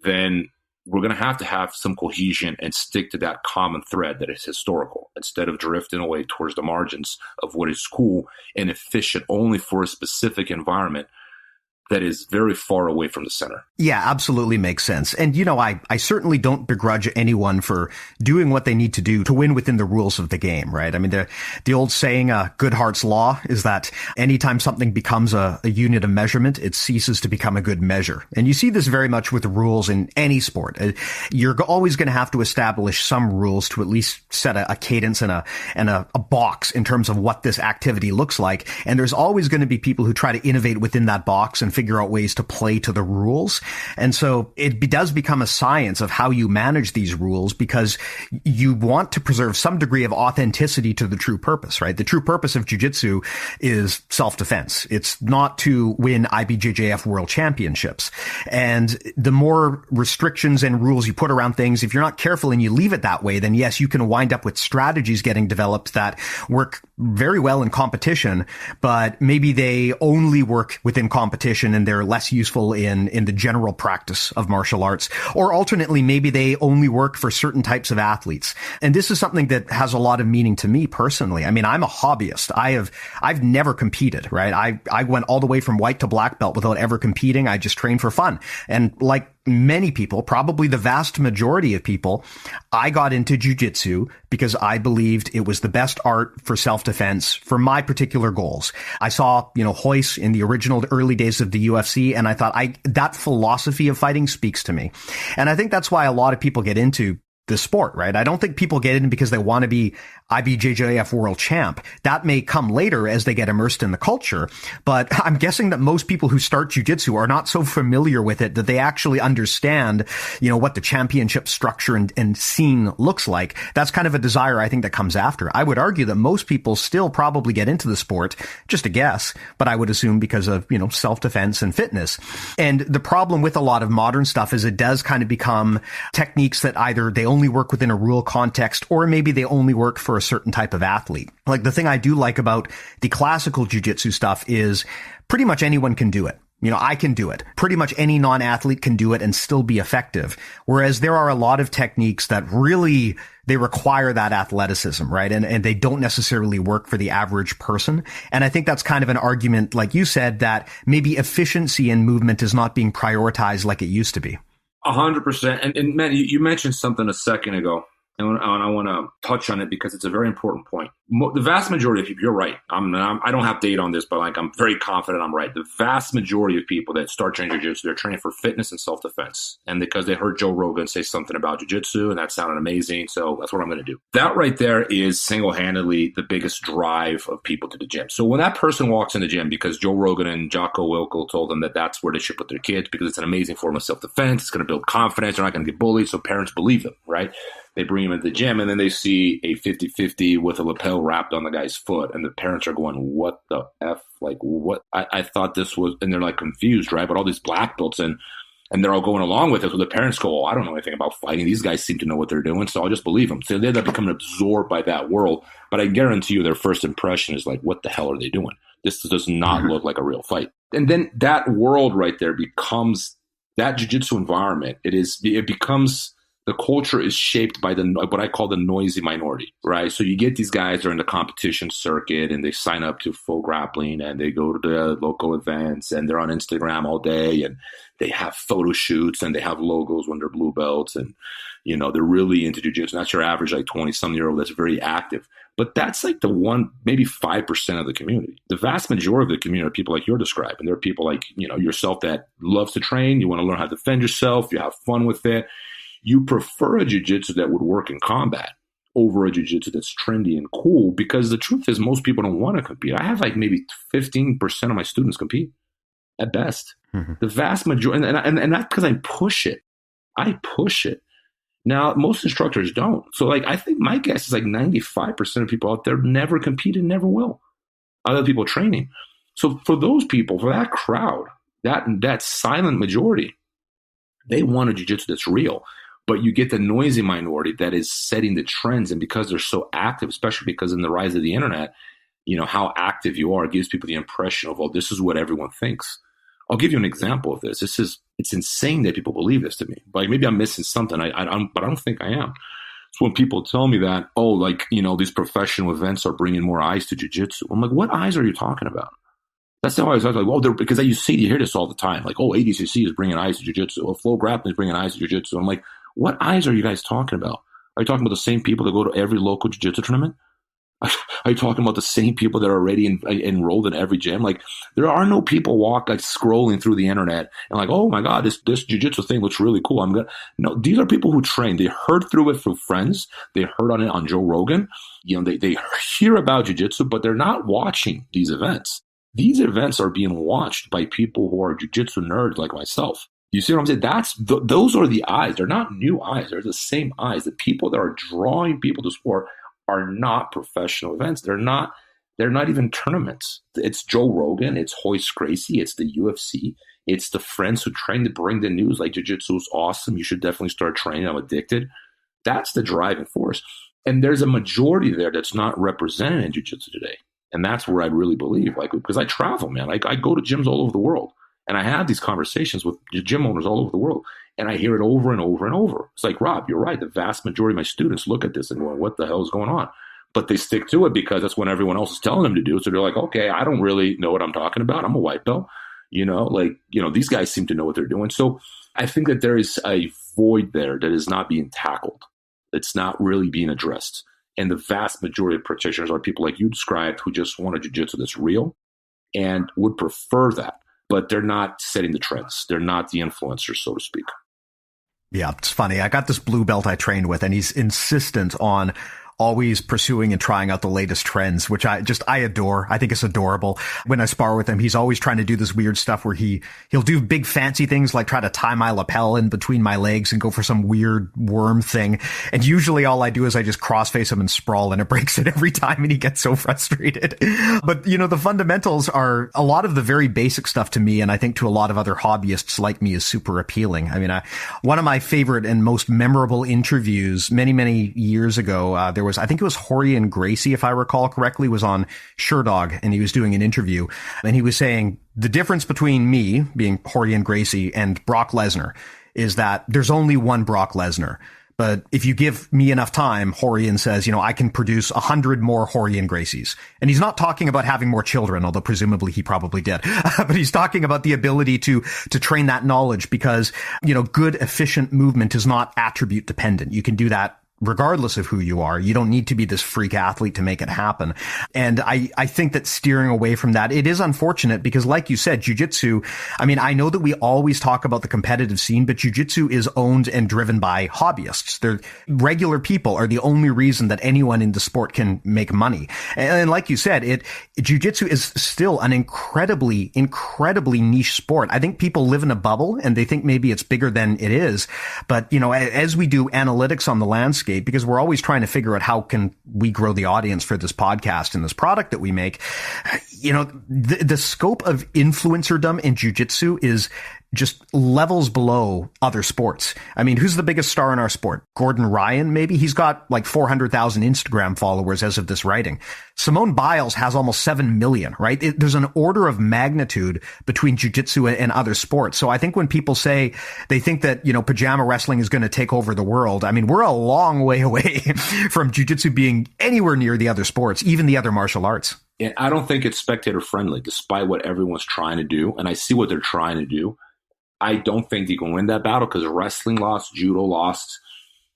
then we're going to have some cohesion and stick to that common thread that is historical, instead of drifting away towards the margins of what is cool and efficient only for a specific environment that is very far away from the center. Yeah, absolutely makes sense. And, you know, I certainly don't begrudge anyone for doing what they need to do to win within the rules of the game, right? I mean, the old saying, Goodhearts Law, is that anytime something becomes a unit of measurement, it ceases to become a good measure. And you see this very much with the rules in any sport. You're always going to have to establish some rules to at least set a cadence and a box in terms of what this activity looks like. And there's always going to be people who try to innovate within that box and figure out ways to play to the rules. And so it does become a science of how you manage these rules, because you want to preserve some degree of authenticity to the true purpose, right? The true purpose of jiu-jitsu is self-defense. It's not to win IBJJF world championships. And the more restrictions and rules you put around things, if you're not careful and you leave it that way, then yes, you can wind up with strategies getting developed that work very well in competition, but maybe they only work within competition and they're less useful in the general practice of martial arts. Or alternately, maybe they only work for certain types of athletes. And this is something that has a lot of meaning to me personally. I mean, I'm a hobbyist. I've never competed, right? I went all the way from white to black belt without ever competing. I just trained for fun. And like many people, probably the vast majority of people, I got into jiu-jitsu because I believed it was the best art for self-defense for my particular goals. I saw, Royce in the original early days of the UFC, and I thought that philosophy of fighting speaks to me. And I think that's why a lot of people get into the sport, right? I don't think people get in because they want to be IBJJF world champ. That may come later as they get immersed in the culture. But I'm guessing that most people who start jiu-jitsu are not so familiar with it that they actually understand, what the championship structure and scene looks like. That's kind of a desire I think that comes after. I would argue that most people still probably get into the sport, just a guess, but I would assume because of, self-defense and fitness. And the problem with a lot of modern stuff is it does kind of become techniques that either they only work within a rule context, or maybe they only work for a certain type of athlete. Like the thing I do like about the classical jiu-jitsu stuff is pretty much anyone can do it. I can do it. Pretty much any non-athlete can do it and still be effective. Whereas there are a lot of techniques that really, they require that athleticism, right? And they don't necessarily work for the average person. And I think that's kind of an argument, like you said, that maybe efficiency in movement is not being prioritized like it used to be. 100%. And man, you mentioned something a second ago, and I want to touch on it because it's a very important point. The vast majority of people, you're right. I don't have data on this, but I'm very confident I'm right. The vast majority of people that start training jiu-jitsu, they're training for fitness and self-defense. And because they heard Joe Rogan say something about jiu-jitsu and that sounded amazing, so that's what I'm going to do. That right there is single-handedly the biggest drive of people to the gym. So when that person walks in the gym because Joe Rogan and Jocko Willink told them that that's where they should put their kids because it's an amazing form of self-defense, it's going to build confidence, they're not going to get bullied, so parents believe them, right? They bring him into the gym, and then they see a 50-50 with a lapel wrapped on the guy's foot, and the parents are going, what the F? Like, what? I thought this was, and they're like confused, right? But all these black belts, and they're all going along with it. So the parents go, oh, I don't know anything about fighting. These guys seem to know what they're doing, so I'll just believe them. So they end up becoming absorbed by that world. But I guarantee you their first impression is like, what the hell are they doing? This does not look like a real fight. And then that world right there becomes, that jiu-jitsu environment, it becomes, the culture is shaped by what I call the noisy minority, right? So you get these guys that are in the competition circuit and they sign up to full grappling and they go to the local events and they're on Instagram all day and they have photo shoots and they have logos when they're blue belts and, they're really into jiu-jitsu. That's your average, like 20-some-year-old that's very active. But that's like maybe 5% of the community. The vast majority of the community are people like you're describing. There are people like, yourself that loves to train. You want to learn how to defend yourself. You have fun with it. You prefer a jiu-jitsu that would work in combat over a jiu-jitsu that's trendy and cool because the truth is most people don't want to compete. I have like maybe 15% of my students compete at best. Mm-hmm. The vast majority, and that's because I push it. Now, most instructors don't. So like, I think my guess is like 95% of people out there never compete and never will. Other people training. So for those people, for that crowd, that silent majority, they want a jiu-jitsu that's real. But you get the noisy minority that is setting the trends. And because they're so active, especially because in the rise of the internet, how active you are, it gives people the impression of, oh, this is what everyone thinks. I'll give you an example of this. It's insane that people believe this to me. Like maybe I'm missing something, but I don't think I am. It's when people tell me that, oh, like, these professional events are bringing more eyes to jiu-jitsu. I'm like, what eyes are you talking about? That's how I was like, well, because you hear this all the time. Like, oh, ADCC is bringing eyes to jiu-jitsu. Oh, Flow Grappling is bringing eyes to jiu-jitsu. I'm like, what eyes are you guys talking about? Are you talking about the same people that go to every local jiu-jitsu tournament? Are you talking about the same people that are already enrolled in every gym? Like, there are no people scrolling through the internet and like, oh my God, this jiu-jitsu thing looks really cool. No, these are people who train. They heard through it from friends. They heard on it on Joe Rogan. They hear about jiu-jitsu, but they're not watching these events. These events are being watched by people who are jiu-jitsu nerds like myself. You see what I'm saying? Those are the eyes. They're not new eyes. They're the same eyes. The people that are drawing people to sport are not professional events. They're not even tournaments. It's Joe Rogan. It's Royce Gracie. It's the UFC. It's the friends who train to bring the news like jiu-jitsu is awesome. You should definitely start training. I'm addicted. That's the driving force. And there's a majority there that's not represented in jiu-jitsu today. And that's where I really believe, because I travel, man. I go to gyms all over the world. And I have these conversations with gym owners all over the world. And I hear it over and over and over. It's like, Rob, you're right. The vast majority of my students look at this and go, what the hell is going on? But they stick to it because that's what everyone else is telling them to do. So they're like, okay, I don't really know what I'm talking about. I'm a white belt. These guys seem to know what they're doing. So I think that there is a void there that is not being tackled. It's not really being addressed. And the vast majority of practitioners are people like you described who just want a jiu-jitsu that's real and would prefer that. But they're not setting the trends. They're not the influencers, so to speak. Yeah, it's funny. I got this blue belt I trained with, and he's insistent on always pursuing and trying out the latest trends, which I adore. I think it's adorable. When I spar with him, he's always trying to do this weird stuff where he'll do big fancy things like try to tie my lapel in between my legs and go for some weird worm thing. And usually all I do is I just crossface him and sprawl, and it breaks it every time, and he gets so frustrated. But, the fundamentals are a lot of the very basic stuff to me, and I think to a lot of other hobbyists like me is super appealing. I mean, one of my favorite and most memorable interviews many, many years ago, I think it was Rorion Gracie, if I recall correctly, was on Sherdog, and he was doing an interview, and he was saying the difference between me, being Rorion Gracie, and Brock Lesnar is that there's only one Brock Lesnar. But if you give me enough time, Rorion says, I can produce 100 more Rorion Gracies. And he's not talking about having more children, although presumably he probably did. But he's talking about the ability to train that knowledge because, good, efficient movement is not attribute dependent. You can do that regardless of who you are. You don't need to be this freak athlete to make it happen. And I think that steering away from that, it is unfortunate because like you said, jiu-jitsu, I mean, I know that we always talk about the competitive scene, but jiu-jitsu is owned and driven by hobbyists. They're regular people are the only reason that anyone in the sport can make money. And like you said, jiu-jitsu is still an incredibly, incredibly niche sport. I think people live in a bubble and they think maybe it's bigger than it is. But, as we do analytics on the landscape, because we're always trying to figure out how can we grow the audience for this podcast and this product that we make. The scope of influencerdom in jiu-jitsu is just levels below other sports. I mean, who's the biggest star in our sport? Gordon Ryan, maybe? He's got like 400,000 Instagram followers as of this writing. Simone Biles has almost 7 million, right? There's an order of magnitude between jiu-jitsu and other sports. So I think when people say they think that, pajama wrestling is going to take over the world, I mean, we're a long way away from jiu-jitsu being anywhere near the other sports, even the other martial arts. Yeah, I don't think it's spectator friendly, despite what everyone's trying to do. And I see what they're trying to do. I don't think you can win that battle because wrestling lost, judo lost.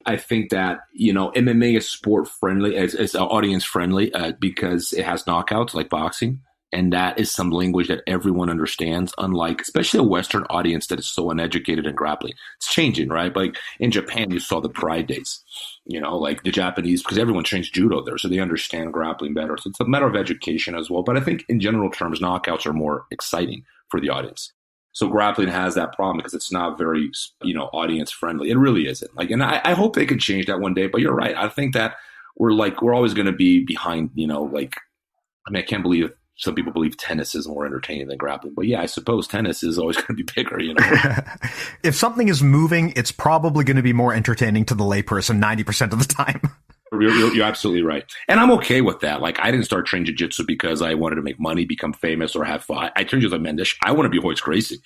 I think that, MMA is sport friendly, it's audience friendly because it has knockouts like boxing. And that is some language that everyone understands, unlike especially a Western audience that is so uneducated in grappling. It's changing, right? Like in Japan, you saw the Pride Days, like the Japanese, because everyone trains judo there, so they understand grappling better. So it's a matter of education as well. But I think in general terms, knockouts are more exciting for the audience. So grappling has that problem because it's not very, audience friendly. It really isn't. And I hope they can change that one day. But you're right. I think that we're always going to be behind. I can't believe some people believe tennis is more entertaining than grappling. But yeah, I suppose tennis is always going to be bigger. If something is moving, it's probably going to be more entertaining to the layperson 90% of the time. You're absolutely right. And I'm okay with that. I didn't start training jiu-jitsu because I wanted to make money, become famous, or have fun. I trained jiu-jitsu like Mendish. I want to be Royce Gracie.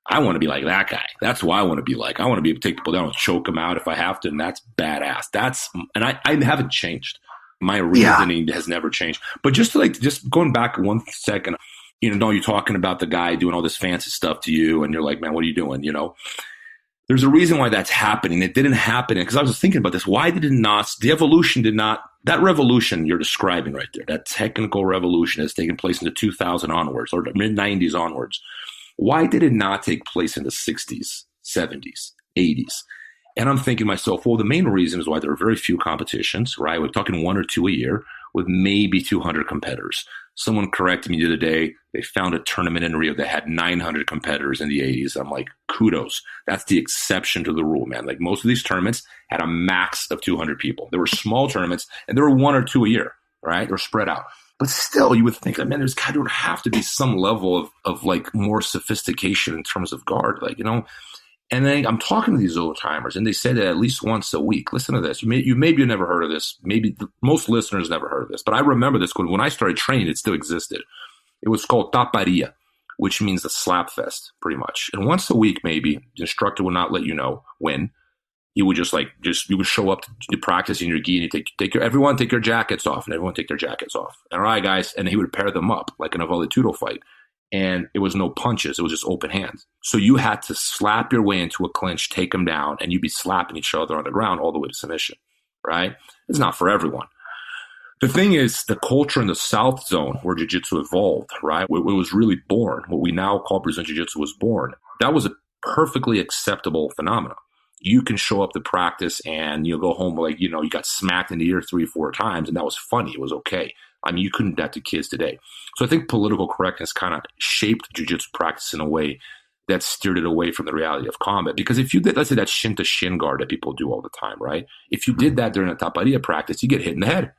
I want to be like that guy. That's why I want to be like. I want to be able to take people down and choke them out if I have to, and that's badass. And I haven't changed. My reasoning has never changed. But just going back 1 second, you're talking about the guy doing all this fancy stuff to you, and you're like, man, what are you doing? There's a reason why that's happening. It didn't happen because I was thinking about this. Why did it not? The evolution did not. That revolution you're describing right there, that technical revolution has taken place in the 2000 onwards or the mid 90s onwards. Why did it not take place in the 60s, 70s, 80s? And I'm thinking to myself, well, the main reason is why there are very few competitions, right? We're talking 1 or 2 a year with maybe 200 competitors. Someone corrected me the other day. They found a tournament in Rio that had 900 competitors in the 80s. I'm like, kudos. That's the exception to the rule, man. Most of these tournaments had a max of 200 people. There were small tournaments, and there were 1 or 2 a year, right? They're spread out. But still, you would think, man, there's got to have to be some level of more sophistication in terms of guard, And then I'm talking to these old timers, and they say that at least once a week. Listen to this. You maybe never heard of this. Maybe most listeners never heard of this. But I remember this when I started training. It still existed. It was called taparia, which means the slap fest, pretty much. And once a week, maybe the instructor would not let you know when. He would you would show up to practice in your gi, and you everyone take your jackets off, and everyone take their jackets off. And all right, guys, and he would pair them up like in a vale-tudo fight. And it was no punches. It was just open hands. So you had to slap your way into a clinch, take them down, and you'd be slapping each other on the ground all the way to submission, right? It's not for everyone. The thing is, the culture in the South Zone where jiu-jitsu evolved, right? It was really born. What we now call Brazilian jiu-jitsu was born. That was a perfectly acceptable phenomenon. you can show up to practice and you'll go home like, you know, you got smacked in the ear 3 or 4 times and that was funny. It was okay. I mean, you couldn't do that to kids today. So I think political correctness kind of shaped jiu-jitsu practice in a way that steered it away from the reality of combat. Because if you did, let's say that shin to shin guard that people do all the time, right? If you did that during a taparia practice, you get hit in the head,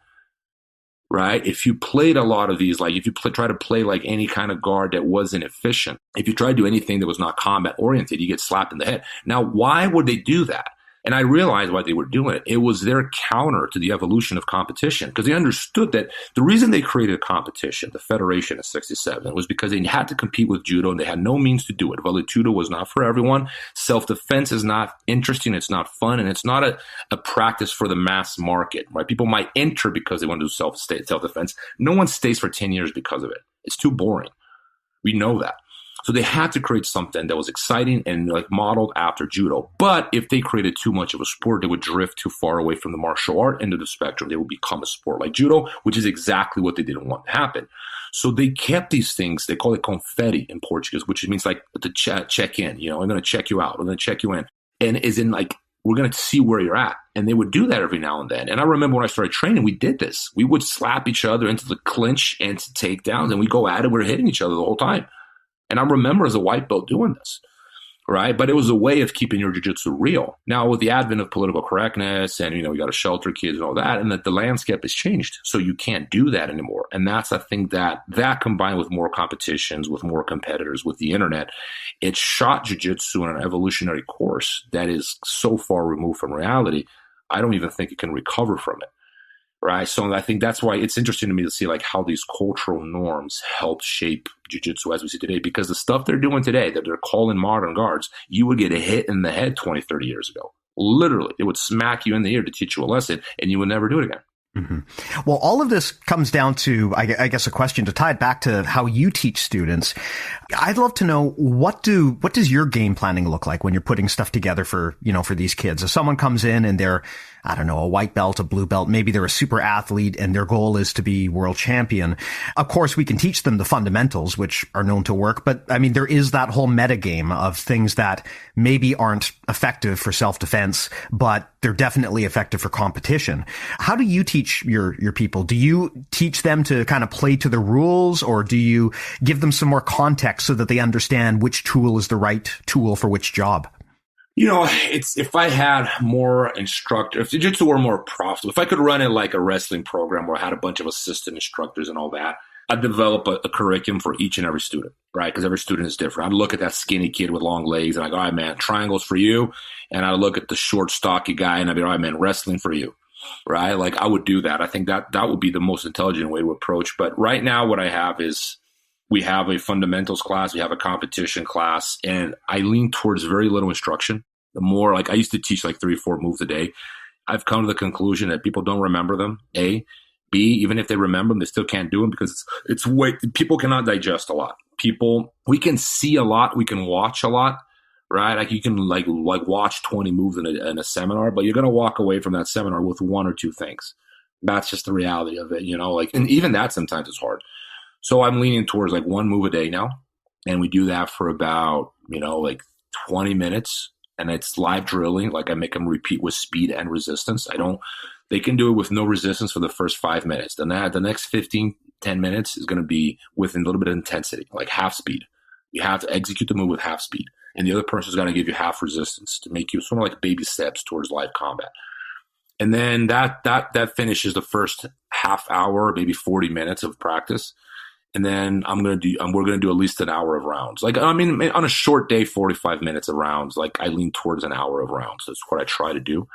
right? If you played a lot of these, like if you try to play like any kind of guard that wasn't efficient, if you try to do anything that was not combat oriented, you get slapped in the head. Now, why would they do that? And I realized why they were doing it. It was their counter to the evolution of competition, because they understood that the reason they created a competition, the Federation of 67, was because they had to compete with judo and they had no means to do it. Vale-tudo was not for everyone. Self-defense is not interesting. It's not fun. And it's not a practice for the mass market, right? People might enter because they want to do self-defense. No one stays for 10 years because of it. It's too boring. We know that. So they had to create something that was exciting and like modeled after judo. But if they created too much of a sport, they would drift too far away from the martial art end of the spectrum. They would become a sport like judo, which is exactly what they didn't want to happen. So they kept these things. They call it confetti in Portuguese, which means like to check in. You know, I'm going to check you out. I'm going to check you in. And is in like, we're going to see where you're at. And they would do that every now and then. And I remember when I started training, we did this. We would slap each other into the clinch and to takedowns, and we go at it. We're hitting each other the whole time. And I remember as a white belt doing this, right? But it was a way of keeping your jiu-jitsu real. Now, with the advent of political correctness and, you know, you got to shelter kids and all that, and that the landscape has changed. So you can't do that anymore. And that's, I think, that combined with more competitions, with more competitors, with the internet, it shot jiu-jitsu on an evolutionary course that is so far removed from reality, I don't even think it can recover from it. Right. So I think that's why it's interesting to me to see like how these cultural norms help shape jiu-jitsu as we see today, because the stuff they're doing today that they're calling modern guards, you would get a hit in the head 20, 30 years ago. Literally, it would smack you in the ear to teach you a lesson and you would never do it again. Mm-hmm. Well, all of this comes down to, I guess, a question to tie it back to how you teach students. I'd love to know what does your game planning look like when you're putting stuff together for these kids? If someone comes in and they're, I don't know, a white belt, a blue belt, maybe they're a super athlete and their goal is to be world champion. Of course, we can teach them the fundamentals, which are known to work. But I mean, there is that whole metagame of things that maybe aren't effective for self-defense, but they're definitely effective for competition. How do you teach your people? Do you teach them to kind of play to the rules, or do you give them some more context so that they understand which tool is the right tool for which job? You know, it's if I had more instructors, if jiu-jitsu were more profitable, if I could run it like a wrestling program where I had a bunch of assistant instructors and all that, I'd develop a curriculum for each and every student, right? Because every student is different. I'd look at that skinny kid with long legs and I go, all right, man, triangles for you. And I'd look at the short, stocky guy and I'd be, all right, man, wrestling for you, right? Like I would do that. I think that would be the most intelligent way to approach. But right now what I have is we have a fundamentals class, we have a competition class, and I lean towards very little instruction. The more, like I used to teach like 3 or 4 moves a day. I've come to the conclusion that people don't remember them, A. B, even if they remember them, they still can't do them because it's way, people cannot digest a lot. We can see a lot, we can watch a lot, right? Like you can like watch 20 moves in a seminar, but you're going to walk away from that seminar with 1 or 2 things. That's just the reality of it, you know, like, and even that sometimes is hard. So I'm leaning towards like 1 move a day now. And we do that for about, you know, like 20 minutes. And it's live drilling. Like I make them repeat with speed and resistance. They can do it with no resistance for the first 5 minutes. Then the next 10 minutes is going to be with a little bit of intensity, like half speed. You have to execute the move with half speed. And the other person's got to give you half resistance to make you sort of like baby steps towards live combat. And then that finishes the first half hour, maybe 40 minutes of practice. And then we're going to do at least an hour of rounds. Like, I mean, on a short day, 45 minutes of rounds, like I lean towards an hour of rounds. That's what I try to do.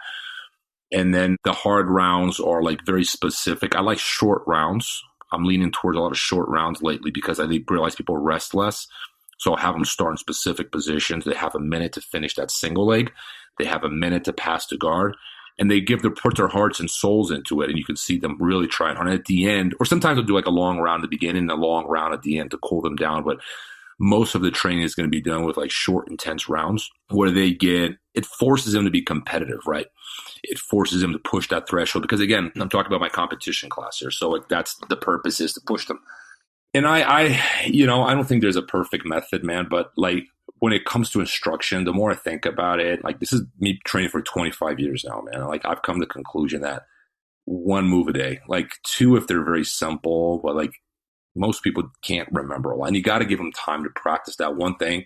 And then the hard rounds are like very specific. I like short rounds. I'm leaning towards a lot of short rounds lately because I realize people rest less. So I'll have them start in specific positions. They have a minute to finish that single leg. They have a minute to pass to guard. And they put their hearts and souls into it. And you can see them really trying hard. And at the end, or sometimes they'll do like a long round at the beginning and a long round at the end to cool them down. But most of the training is going to be done with like short, intense rounds where it forces them to be competitive, right? It forces them to push that threshold because again, I'm talking about my competition class here. So like that's the purpose is to push them. And I don't think there's a perfect method, man, but like when it comes to instruction, the more I think about it, like this is me training for 25 years now, man. Like I've come to the conclusion that one move a day, like two if they're very simple, but like most people can't remember a lot. And you got to give them time to practice that one thing.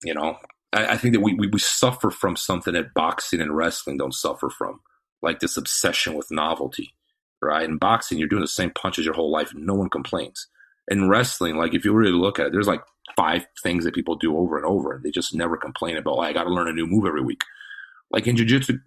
You know, I think that we suffer from something that boxing and wrestling don't suffer from, like this obsession with novelty, right? In boxing, you're doing the same punches your whole life and no one complains. In wrestling, like if you really look at it, there's like 5 things that people do over and over, and they just never complain about, oh, I got to learn a new move every week. Like in jiu-jitsu,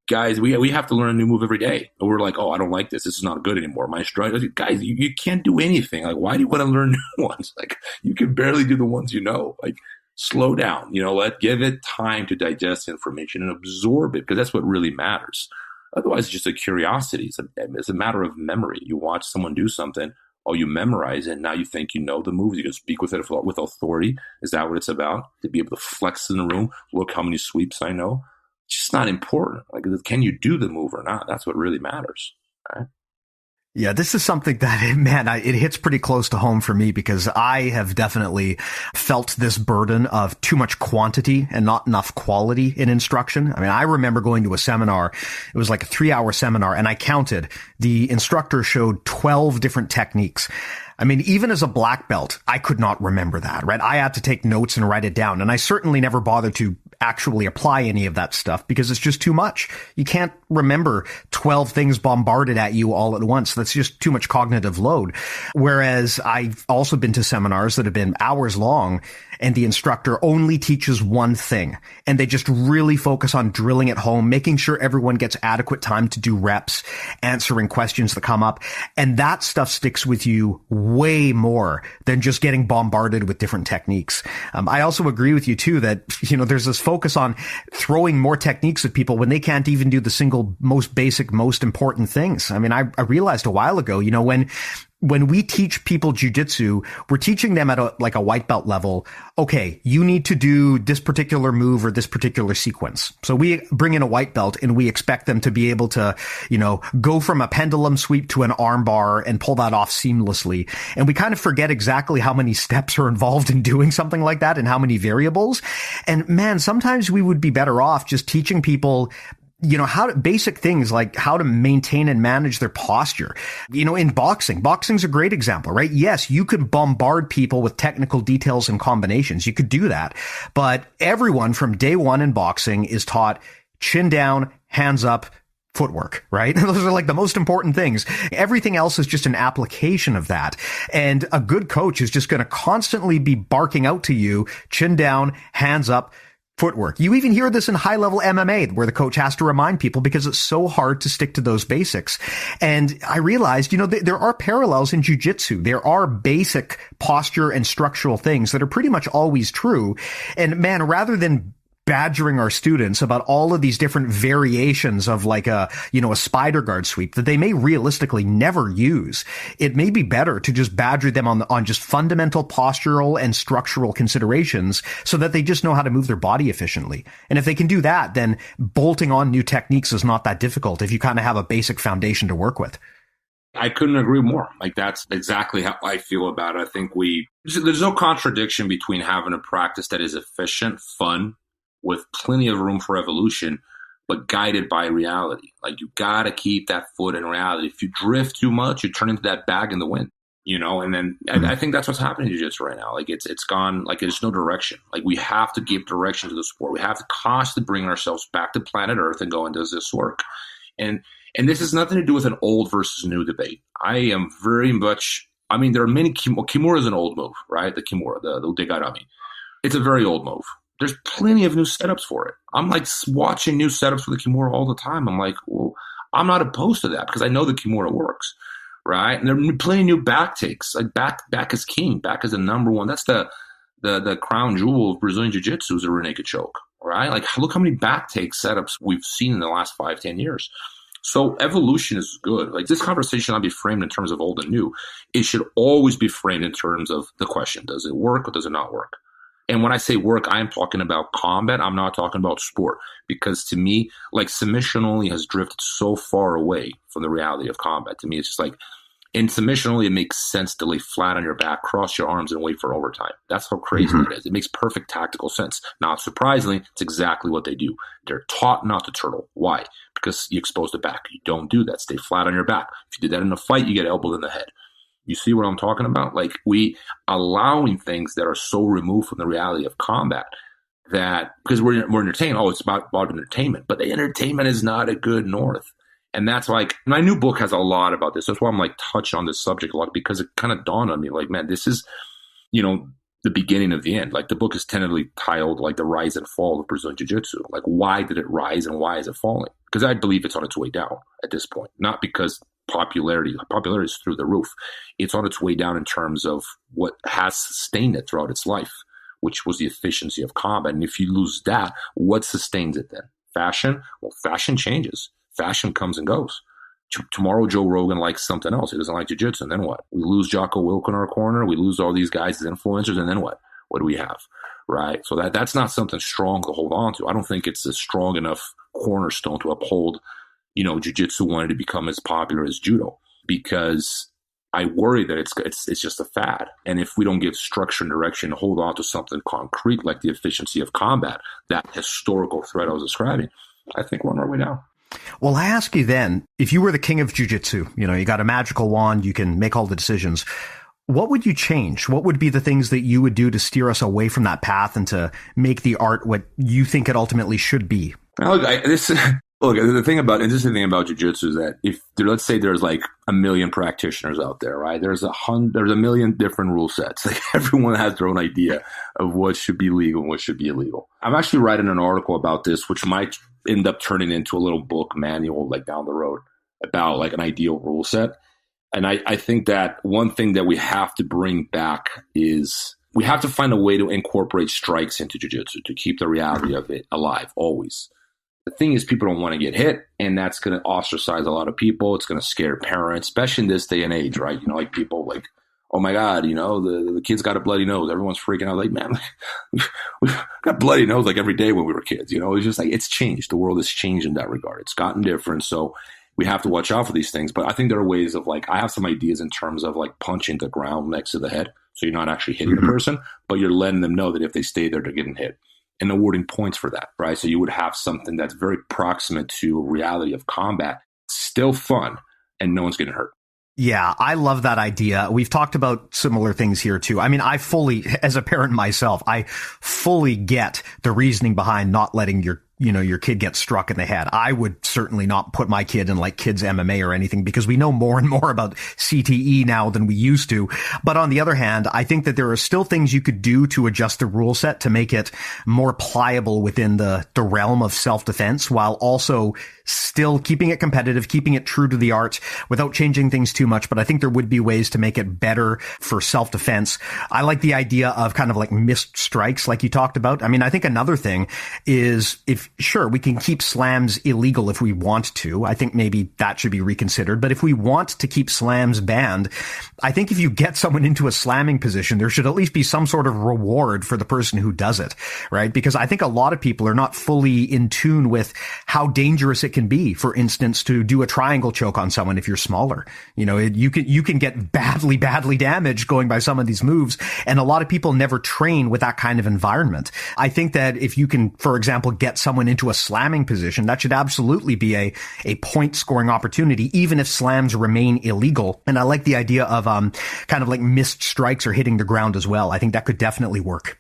guys, we have to learn a new move every day. And we're like, oh, I don't like this. This is not good anymore. My stride, guys, you can't do anything. Like, why do you want to learn new ones? Like, you can barely do the ones you know. Like, slow down. You know, give it time to digest information and absorb it, because that's what really matters. Otherwise, it's just a curiosity. It's a matter of memory. You watch someone do something, oh, you memorize it, and now you think you know the moves. You can speak with it with authority. Is that what it's about? To be able to flex in the room, look how many sweeps I know. It's just not important. Like, can you do the move or not? That's what really matters, right? Yeah, this is something that, man, it hits pretty close to home for me, because I have definitely felt this burden of too much quantity and not enough quality in instruction. I mean, I remember going to a seminar. It was like a 3-hour seminar, and I counted. The instructor showed 12 different techniques. I mean, even as a black belt, I could not remember that, right? I had to take notes and write it down. And I certainly never bothered to actually apply any of that stuff, because it's just too much. You can't remember 12 things bombarded at you all at once. That's just too much cognitive load. Whereas I've also been to seminars that have been hours long, and the instructor only teaches one thing, and they just really focus on drilling it home, making sure everyone gets adequate time to do reps, answering questions that come up. And that stuff sticks with you way more than just getting bombarded with different techniques. I also agree with you too that, there's this focus on throwing more techniques at people when they can't even do the single most basic, most important things. I mean, I realized a while ago, when we teach people jiu-jitsu, we're teaching them at a white belt level. Okay, you need to do this particular move or this particular sequence. So we bring in a white belt and we expect them to be able to, go from a pendulum sweep to an arm bar and pull that off seamlessly. And we kind of forget exactly how many steps are involved in doing something like that and how many variables. And man, sometimes we would be better off just teaching people basic things like how to maintain and manage their posture. In boxing's a great example, right? Yes, you could bombard people with technical details and combinations. You could do that. But everyone from day one in boxing is taught chin down, hands up, footwork, right? Those are like the most important things. Everything else is just an application of that. And a good coach is just going to constantly be barking out to you, chin down, hands up, footwork. You even hear this in high-level MMA, where the coach has to remind people because it's so hard to stick to those basics. And I realized, there are parallels in jiu-jitsu. There are basic posture and structural things that are pretty much always true. And man, rather than badgering our students about all of these different variations of like a spider guard sweep that they may realistically never use, it may be better to just badger them on just fundamental postural and structural considerations so that they just know how to move their body efficiently. And if they can do that, then bolting on new techniques is not that difficult if you kind of have a basic foundation to work with. I couldn't agree more. Like, that's exactly how I feel about it. I think there's no contradiction between having a practice that is efficient, fun, with plenty of room for evolution, but guided by reality. Like, you got to keep that foot in reality. If you drift too much, you turn into that bag in the wind, and then I think that's what's happening to jiu-jitsu right now. Like, it's gone, like, there's no direction. Like, we have to give direction to the sport. We have to constantly bring ourselves back to planet Earth and going, does this work? And this has nothing to do with an old versus new debate. I am very much, there are many, Kimura is an old move, right? The Kimura, the Degarami. It's a very old move. There's plenty of new setups for it. I'm like watching new setups for the Kimura all the time. I'm like, well, I'm not opposed to that because I know the Kimura works, right? And there are plenty of new back takes. Like back is king. Back is the number one. That's the crown jewel of Brazilian Jiu-Jitsu is a rear naked choke, right? Like, look how many back take setups we've seen in the last 5-10 years. So evolution is good. Like, this conversation should not be framed in terms of old and new. It should always be framed in terms of the question, does it work or does it not work? And when I say work, I'm talking about combat. I'm not talking about sport, because to me, like, submission only has drifted so far away from the reality of combat. To me, it's just like In submission only, it makes sense to lay flat on your back, cross your arms, and wait for overtime. That's how crazy that is. It makes perfect tactical sense. Not surprisingly, it's exactly what they do. They're taught not to turtle. Why? Because you expose the back. You don't do that. Stay flat on your back. If you do that in a fight, you get elbowed in the head. You see what I'm talking about? Like, we allowing things that are so removed from the reality of combat that, because we're entertained. Oh, it's about entertainment. But the entertainment is not a good north. And that's like, my new book has a lot about this. That's why I'm like touch on this subject a lot, because it kind of dawned on me, like, man, this is, the beginning of the end. Like, the book is tentatively titled like The Rise and Fall of Brazilian Jiu-Jitsu. Like, why did it rise and why is it falling? Because I believe it's on its way down at this point, not because popularity is through the roof. It's on its way down in terms of what has sustained it throughout its life, which was the efficiency of combat. And if you lose that, what sustains it then? Fashion? Well, fashion changes. Fashion comes and goes. Tomorrow, Joe Rogan likes something else. He doesn't like jiu-jitsu. And then what? We lose Jocko Wilk in our corner. We lose all these guys as influencers. And then what? What do we have? Right? So that's not something strong to hold on to. I don't think it's a strong enough cornerstone to uphold, jiu-jitsu wanted to become as popular as judo, because I worry that it's just a fad. And if we don't give structure and direction, hold on to something concrete like the efficiency of combat, that historical thread I was describing, I think we're on our way down. Well, I ask you then, if you were the king of jiu-jitsu, you got a magical wand, you can make all the decisions. What would you change? What would be the things that you would do to steer us away from that path and to make the art what you think it ultimately should be? Look, the interesting thing about jiu-jitsu is that let's say there's like 1 million practitioners out there, right? There's a million different rule sets. Like, everyone has their own idea of what should be legal and what should be illegal. I'm actually writing an article about this, which might end up turning into a little book manual, like down the road, about like an ideal rule set. And I think that one thing that we have to bring back is we have to find a way to incorporate strikes into jiu-jitsu to keep the reality of it alive always. The thing is, people don't want to get hit, and that's going to ostracize a lot of people. It's going to scare parents, especially in this day and age, right? Like, people like, oh my God, the kid's got a bloody nose. Everyone's freaking out. Like, man, we got bloody nose like every day when we were kids. It's just like, it's changed. The world has changed in that regard. It's gotten different. So we have to watch out for these things. But I think there are ways of, like, I have some ideas in terms of like punching the ground next to the head. So you're not actually hitting the person, but you're letting them know that if they stay there, they're getting hit, and awarding points for that, right? So you would have something that's very proximate to reality of combat, still fun, and no one's getting hurt. Yeah, I love that idea. We've talked about similar things here too. I mean, as a parent myself, I fully get the reasoning behind not letting your kid get struck in the head. I would certainly not put my kid in like kids MMA or anything, because we know more and more about CTE now than we used to. But on the other hand, I think that there are still things you could do to adjust the rule set to make it more pliable within the realm of self-defense, while also still keeping it competitive, keeping it true to the art without changing things too much. But I think there would be ways to make it better for self-defense. I like the idea of kind of like missed strikes, like you talked about. I mean, I think another thing is, sure, we can keep slams illegal if we want to. I think maybe that should be reconsidered. But if we want to keep slams banned, I think if you get someone into a slamming position, there should at least be some sort of reward for the person who does it, right? Because I think a lot of people are not fully in tune with how dangerous it can be, for instance, to do a triangle choke on someone if you're smaller. You can get badly damaged going by some of these moves. And a lot of people never train with that kind of environment. I think that if you can, for example, get someone into a slamming position, that should absolutely be a point scoring opportunity, even if slams remain illegal. And I like the idea of kind of like missed strikes or hitting the ground as well. I think that could definitely work.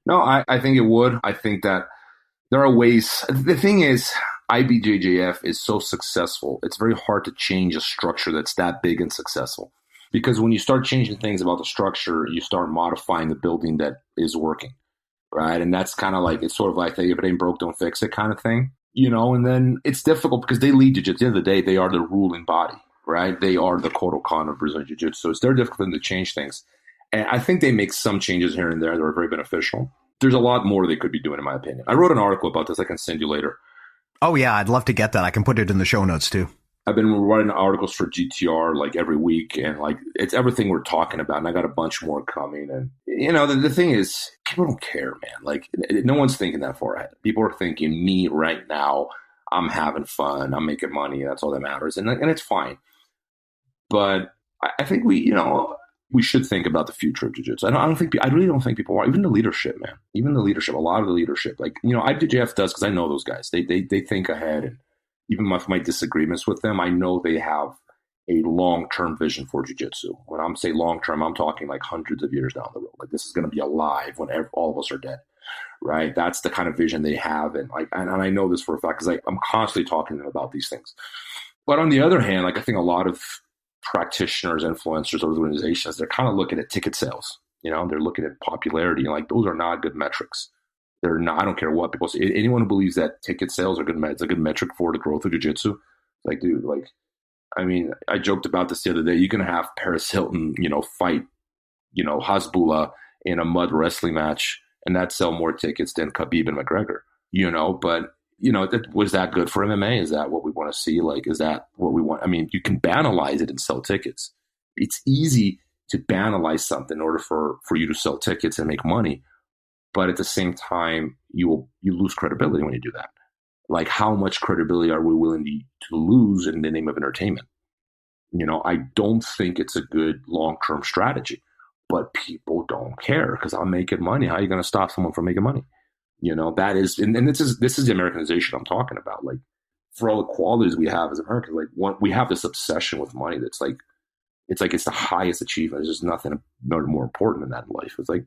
No, I think it would. I think that there are ways. The thing is, IBJJF is so successful. It's very hard to change a structure that's that big and successful. Because when you start changing things about the structure, you start modifying the building that is working, right? And that's kind of like, it's sort of like, hey, if it ain't broke, don't fix it kind of thing, and then it's difficult because they lead jiu-jitsu. At the end of the day, they are the ruling body, right? They are the Kodokan of Brazilian jiu-jitsu. So it's very difficult for them to change things. And I think they make some changes here and there that are very beneficial. There's a lot more they could be doing, in my opinion. I wrote an article about this I can send you later. Oh, yeah, I'd love to get that. I can put it in the show notes, too. I've been writing articles for GTR like every week, and like it's everything we're talking about. And I got a bunch more coming. And, the thing is, people don't care, man. Like, no one's thinking that far ahead. People are thinking, me right now, I'm having fun, I'm making money. That's all that matters. And it's fine. But I think we should think about the future of jiu-jitsu. I really don't think people are. Even the leadership, man. Even the leadership. A lot of the leadership, like IBJJF does, because I know those guys. They think ahead, and even with my disagreements with them, I know they have a long-term vision for jiu-jitsu. When I'm saying long-term, I'm talking like hundreds of years down the road. Like this is going to be alive when all of us are dead, right? That's the kind of vision they have, and I know this for a fact because I'm constantly talking to them about these things. But on the other hand, like I think a lot of practitioners, influencers, organizations, they're kind of looking at ticket sales. They're looking at popularity, and like those are not good metrics. They're not. I don't care what people say. Anyone who believes that ticket sales are good, it's a good metric for the growth of jiu-jitsu. Like, dude, like. I mean, I joked about this the other day. You can have Paris Hilton, fight, Hasbullah in a mud wrestling match, and that sell more tickets than Khabib and McGregor, But, was that good for MMA? Is that what we want to see? Like, is that what we want? I mean, you can banalize it and sell tickets. It's easy to banalize something in order for you to sell tickets and make money. But at the same time, you lose credibility when you do that. Like, how much credibility are we willing to lose in the name of entertainment? I don't think it's a good long-term strategy, but people don't care because I'm making money. How are you going to stop someone from making money? That is, and this is the Americanization I'm talking about. Like, for all the qualities we have as Americans, like we have this obsession with money that's like, it's the highest achievement. There's just nothing more important than that in life. It's like,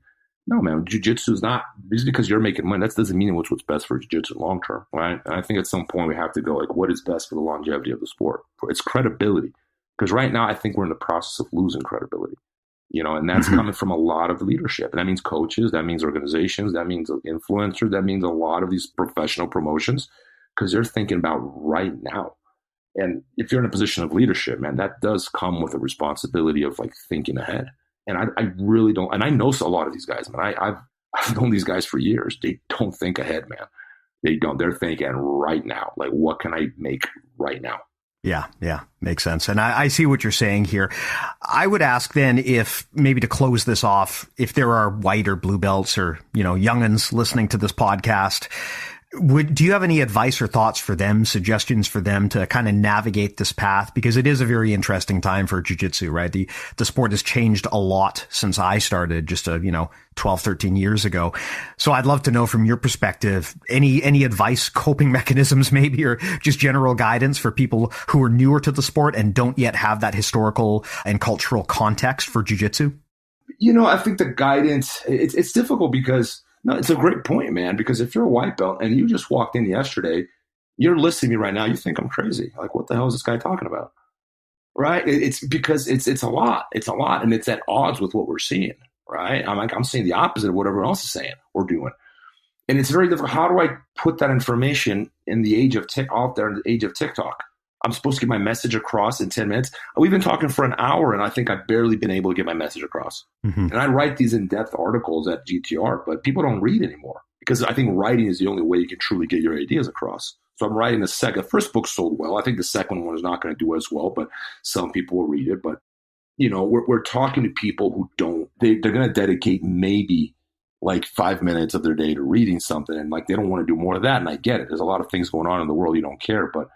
no, man, jiu-jitsu is not, just because you're making money, that doesn't mean what's best for jiu-jitsu long term, right? And I think at some point we have to go, like, what is best for the longevity of the sport? It's credibility. Because right now I think we're in the process of losing credibility, and that's coming from a lot of leadership. And that means coaches, that means organizations, that means influencers, that means a lot of these professional promotions, because they're thinking about right now. And if you're in a position of leadership, man, that does come with a responsibility of like thinking ahead. And I really don't, and I know a lot of these guys, man. I've known these guys for years. They don't think ahead, man. They don't. They're thinking right now. Like, what can I make right now? Yeah. Makes sense. And I see what you're saying here. I would ask then, if maybe to close this off, if there are white or blue belts or, young'uns listening to this podcast, do you have any advice or thoughts for them, suggestions for them to kind of navigate this path? Because it is a very interesting time for jiu-jitsu, right? The sport has changed a lot since I started just 12, 13 years ago. So I'd love to know from your perspective, any advice, coping mechanisms maybe, or just general guidance for people who are newer to the sport and don't yet have that historical and cultural context for jiu-jitsu? I think the guidance, it's difficult because, no, it's a great point, man, because if you're a white belt and you just walked in yesterday, you're listening to me right now, you think I'm crazy. Like, what the hell is this guy talking about? Right? It's because it's a lot. It's a lot. And it's at odds with what we're seeing, right? I'm saying the opposite of what everyone else is saying or doing. And it's very difficult. How do I put that information in the age of out there in the age of TikTok? I'm supposed to get my message across in 10 minutes. We've been talking for an hour, and I think I've barely been able to get my message across. And I write these in-depth articles at GTR, but people don't read anymore because I think writing is the only way you can truly get your ideas across. So I'm writing the first book sold well. I think the second one is not going to do as well, but some people will read it. But, we're talking to people who they're going to dedicate maybe like 5 minutes of their day to reading something, and like they don't want to do more of that. And I get it. There's a lot of things going on in the world you don't care, but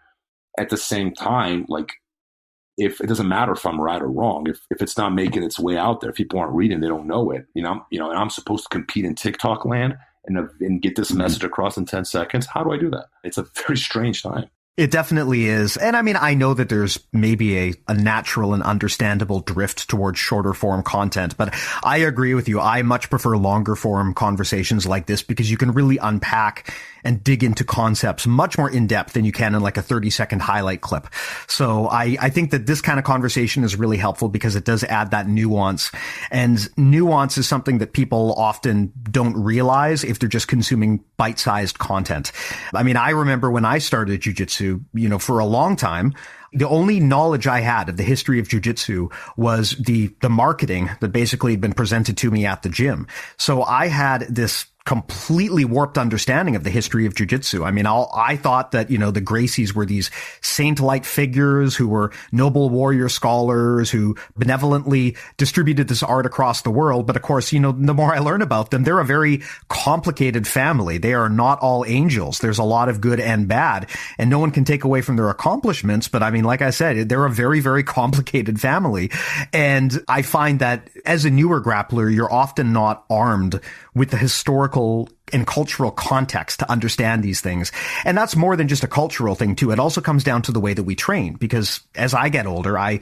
at the same time, like, if it doesn't matter if I'm right or wrong, if it's not making its way out there, if people aren't reading, they don't know it, and I'm supposed to compete in TikTok land and get this message across in 10 seconds. How do I do that? It's a very strange time. It definitely is. And I mean, I know that there's maybe a natural and understandable drift towards shorter form content, but I agree with you. I much prefer longer form conversations like this because you can really unpack and dig into concepts much more in depth than you can in like a 30-second highlight clip. So I think that this kind of conversation is really helpful because it does add that nuance, and nuance is something that people often don't realize if they're just consuming bite-sized content. I mean, I remember when I started jiu-jitsu, for a long time, the only knowledge I had of the history of jiu-jitsu was the marketing that basically had been presented to me at the gym. So I had this completely warped understanding of the history of jiu-jitsu. I mean, I thought that, you know, the Gracies were these saint-like figures who were noble warrior scholars who benevolently distributed this art across the world. But of course, you know, the more I learn about them, they're a very complicated family. They are not all angels. There's a lot of good and bad, and no one can take away from their accomplishments. But I mean, like I said, they're a very, very complicated family. And I find that as a newer grappler, you're often not armed with the historical and cultural context to understand these things. And that's more than just a cultural thing too. It also comes down to the way that we train, because as I get older, I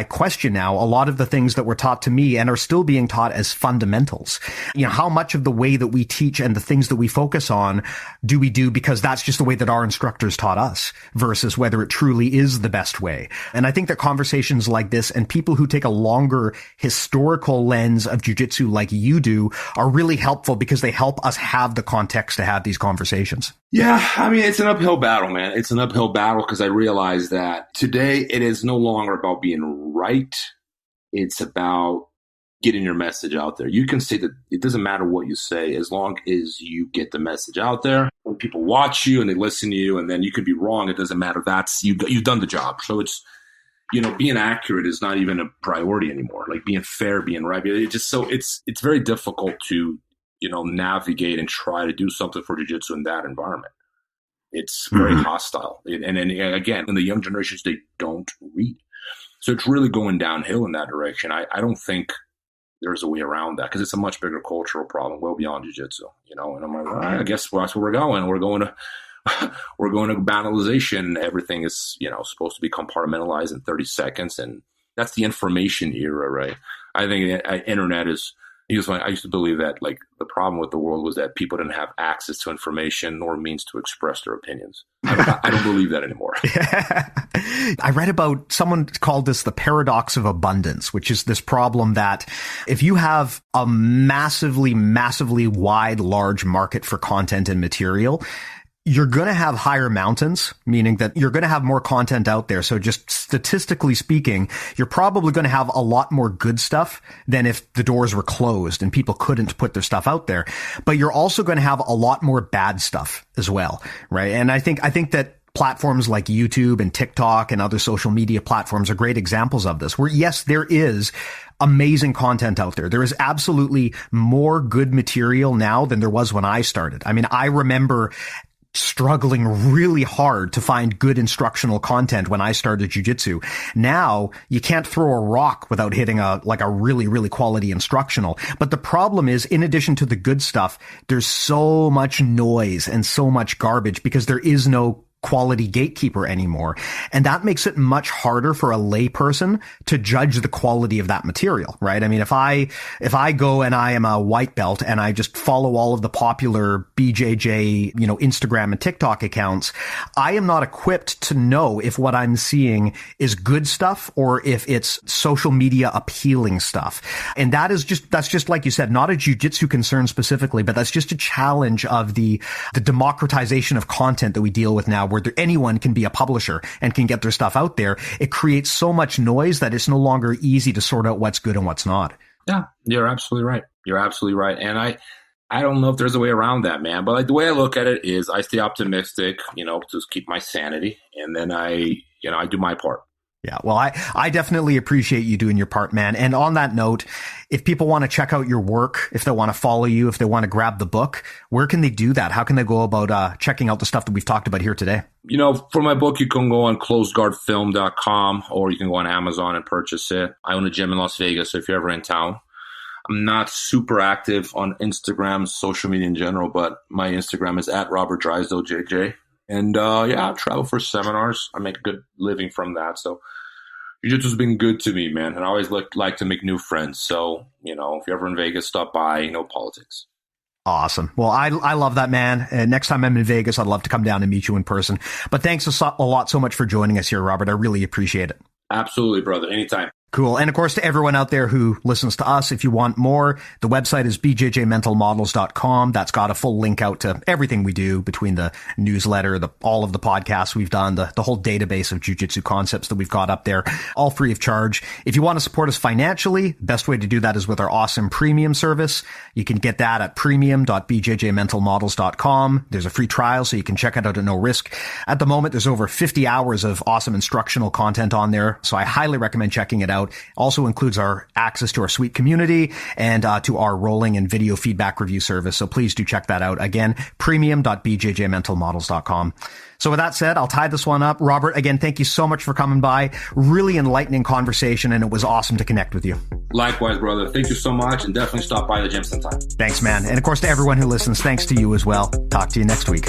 question now a lot of the things that were taught to me and are still being taught as fundamentals. You know, how much of the way that we teach and the things that we focus on do we do because that's just the way that our instructors taught us versus whether it truly is the best way. And I think that conversations like this and people who take a longer historical lens of jiu-jitsu like you do are really helpful because they help us have the context to have these conversations. Yeah, I mean, it's an uphill battle, man. It's an uphill battle because I realize that today it is no longer about being right. It's about getting your message out there. You can say that it doesn't matter what you say as long as you get the message out there. When people watch you and they listen to you, and then you could be wrong, it doesn't matter. That's you've done the job. So it's, you know, being accurate is not even a priority anymore. Like being fair, being right. It's very difficult to, you know, navigate and try to do something for jiu-jitsu in that environment. It's very hostile. And again, in the young generations, they don't read. So it's really going downhill in that direction. I don't think there's a way around that because it's a much bigger cultural problem, well beyond jiu-jitsu, you know. And I'm like, all right, I guess that's where we're going. We're going to banalization. Everything is, you know, supposed to be compartmentalized in 30 seconds. And that's the information era, right? I think internet is, I used to believe that like the problem with the world was that people didn't have access to information nor means to express their opinions. I don't believe that anymore. Yeah. I read about, someone called this the paradox of abundance, which is this problem that if you have a massively, massively wide, large market for content and material, you're going to have higher mountains, meaning that you're going to have more content out there. So just statistically speaking, you're probably going to have a lot more good stuff than if the doors were closed and people couldn't put their stuff out there. But you're also going to have a lot more bad stuff as well, right? And I think that platforms like YouTube and TikTok and other social media platforms are great examples of this, where yes, there is amazing content out there. There is absolutely more good material now than there was when I started. I mean, I remember struggling really hard to find good instructional content when I started jiu-jitsu. Now you can't throw a rock without hitting a really, really quality instructional. But the problem is, in addition to the good stuff, there's so much noise and so much garbage because there is no quality gatekeeper anymore. And that makes it much harder for a layperson to judge the quality of that material, right? I mean, if I go and I am a white belt and I just follow all of the popular BJJ, you know, Instagram and TikTok accounts, I am not equipped to know if what I'm seeing is good stuff or if it's social media appealing stuff. And that's just like you said, not a jiu-jitsu concern specifically, but that's just a challenge of the democratization of content that we deal with now, where anyone can be a publisher and can get their stuff out there. It creates so much noise that it's no longer easy to sort out what's good and what's not. Yeah, you're absolutely right. You're absolutely right. And I don't know if there's a way around that, man. But like the way I look at it is I stay optimistic, you know, to keep my sanity. And then I do my part. Yeah, well, I definitely appreciate you doing your part, man. And on that note, if people want to check out your work, if they want to follow you, if they want to grab the book, where can they do that? How can they go about checking out the stuff that we've talked about here today? You know, for my book, you can go on closedguardfilm.com or you can go on Amazon and purchase it. I own a gym in Las Vegas, so if you're ever in town. I'm not super active on Instagram, social media in general, but my Instagram is at Robert Drysdale JJ. And I travel for seminars. I make a good living from that. So jiu-jitsu's been good to me, man. And I always like to make new friends. So, you know, if you're ever in Vegas, stop by, no politics. Awesome. Well, I love that, man. Next time I'm in Vegas, I'd love to come down and meet you in person. But thanks a lot so much for joining us here, Robert. I really appreciate it. Absolutely, brother. Anytime. Cool. And of course, to everyone out there who listens to us, if you want more, the website is bjjmentalmodels.com. That's got a full link out to everything we do, between the newsletter, all of the podcasts we've done, the whole database of jiu-jitsu concepts that we've got up there, all free of charge. If you want to support us financially, best way to do that is with our awesome premium service. You can get that at premium.bjjmentalmodels.com. There's a free trial, so you can check it out at no risk. At the moment, there's over 50 hours of awesome instructional content on there, so I highly recommend checking it out. Also includes our access to our sweet community and to our rolling and video feedback review service. So please do check that out. Again, premium.bjjmentalmodels.com. So with that said, I'll tie this one up. Robert, again, thank you so much for coming by. Really enlightening conversation, and it was awesome to connect with you. Likewise, brother. Thank you so much, and definitely stop by the gym sometime. Thanks, man. And of course, to everyone who listens, thanks to you as well. Talk to you next week.